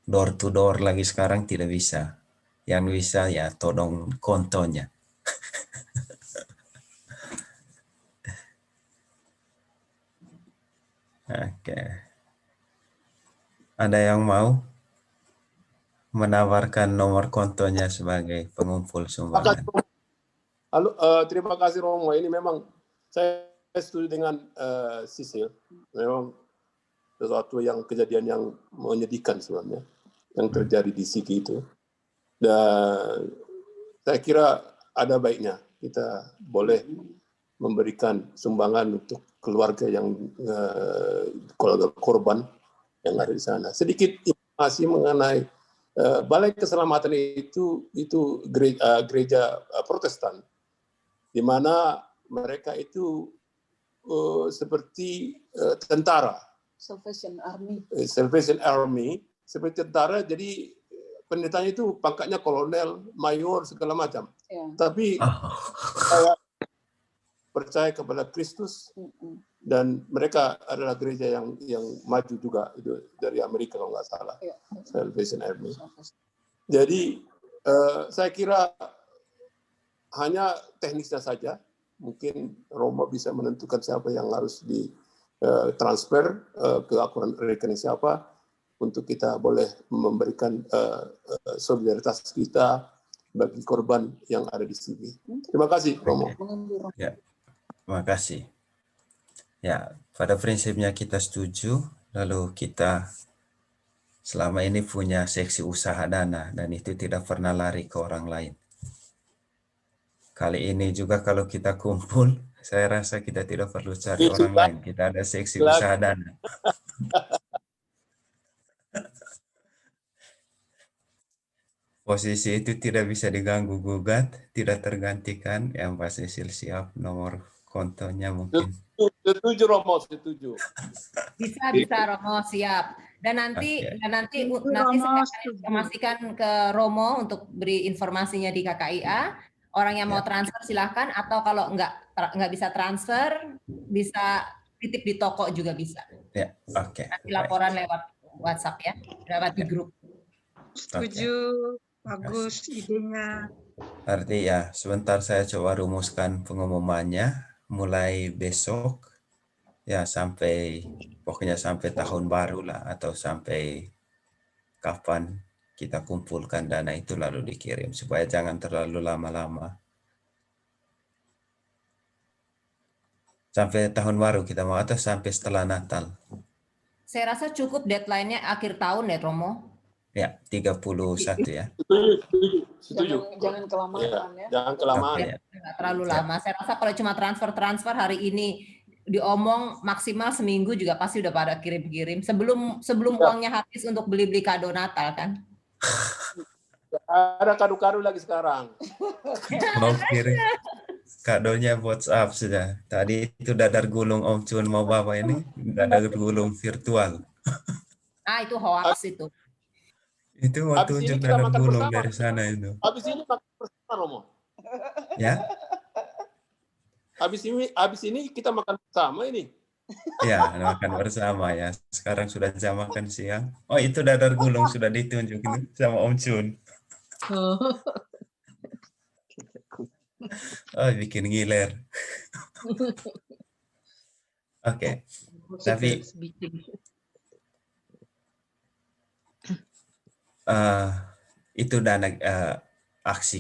door to door lagi sekarang tidak bisa. Yang bisa ya todong kontonya. Oke. Ada yang mau menawarkan nomor kontonya sebagai pengumpul sumbangan? Halo, terima kasih Romo. Ini memang Saya setuju dengan Sisil. Memang sesuatu yang kejadian yang menyedihkan sebenarnya yang terjadi di Sigi itu. Dan saya kira ada baiknya kita boleh memberikan sumbangan untuk keluarga yang keluarga korban yang ada di sana. Sedikit informasi mengenai Balai Keselamatan itu gereja Protestan, di mana mereka itu seperti tentara. Salvation Army. Salvation Army, seperti tentara, jadi pendetanya itu pangkatnya kolonel, mayor, segala macam. Ya. Tapi saya percaya kepada Kristus dan mereka adalah gereja yang maju juga itu dari Amerika kalau nggak salah. Ya. Salvation Army. Jadi saya kira hanya teknisnya saja. Mungkin Romo bisa menentukan siapa yang harus ditransfer ke akun rekening siapa untuk kita boleh memberikan solidaritas kita bagi korban yang ada di sini. Terima kasih, Romo. Ya, terima kasih. Ya, pada prinsipnya kita setuju. Lalu kita selama ini punya seksi usaha dana dan itu tidak pernah lari ke orang lain. Kali ini juga kalau kita kumpul, saya rasa kita tidak perlu cari orang lain. Kita ada seksi usaha dana. Posisi itu tidak bisa diganggu gugat, tidak tergantikan. Yang pasti siap nomor kontonya mungkin. Setuju Romo, setuju. Bisa Romo, siap. Dan nanti saya akan informasikan ke Romo untuk beri informasinya di KKIA. Orang yang mau transfer silahkan, atau kalau nggak bisa transfer, bisa titip di toko juga bisa. Ya, oke. Nanti laporan lewat WhatsApp ya, lewat di grup. Setuju, bagus idenya. Arti ya, sebentar saya coba rumuskan pengumumannya. Mulai besok, ya pokoknya sampai tahun baru lah, atau sampai kapan kita kumpulkan dana itu lalu dikirim, supaya jangan terlalu lama-lama. Sampai tahun baru kita mau atau sampai setelah Natal? Saya rasa cukup deadline-nya akhir tahun ya, Romo. Ya, 31 ya. Setuju. Jangan kelamaan ya. Jangan kelamaan. Nggak terlalu lama. Saya rasa kalau cuma transfer hari ini diomong maksimal seminggu juga pasti udah pada kirim-kirim. Sebelum uangnya habis untuk beli-beli kado Natal kan. Ada kado-kado lagi sekarang. Mau kirim kadonya WhatsApp sudah. Tadi itu dadar gulung Om Cun mau bawa ini, dadar gulung virtual. Itu hoax itu. Itu mau tunjuk dadar gulung dari sana itu. Habis ini makan bersama, Romo. Ya? Habis ini kita makan bersama ini. Ya, makan bersama ya. Sekarang sudah jam makan siang. Oh, itu dadar gulung sudah ditunjukin sama Om Cun. Oh, bikin ngiler. Oke. Tapi itu dana aksi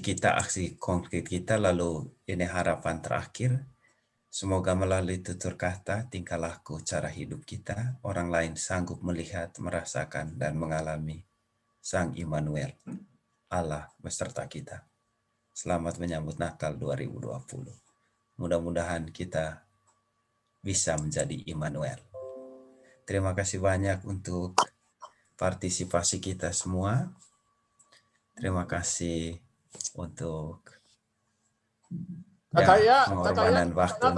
konkret kita, lalu ini harapan terakhir. Semoga melalui tutur kata, tingkah laku, cara hidup kita, orang lain sanggup melihat, merasakan, dan mengalami Sang Immanuel, Allah beserta kita. Selamat menyambut Natal 2020. Mudah-mudahan kita bisa menjadi Immanuel. Terima kasih banyak untuk partisipasi kita semua. Terima kasih untuk pengorbanan waktu.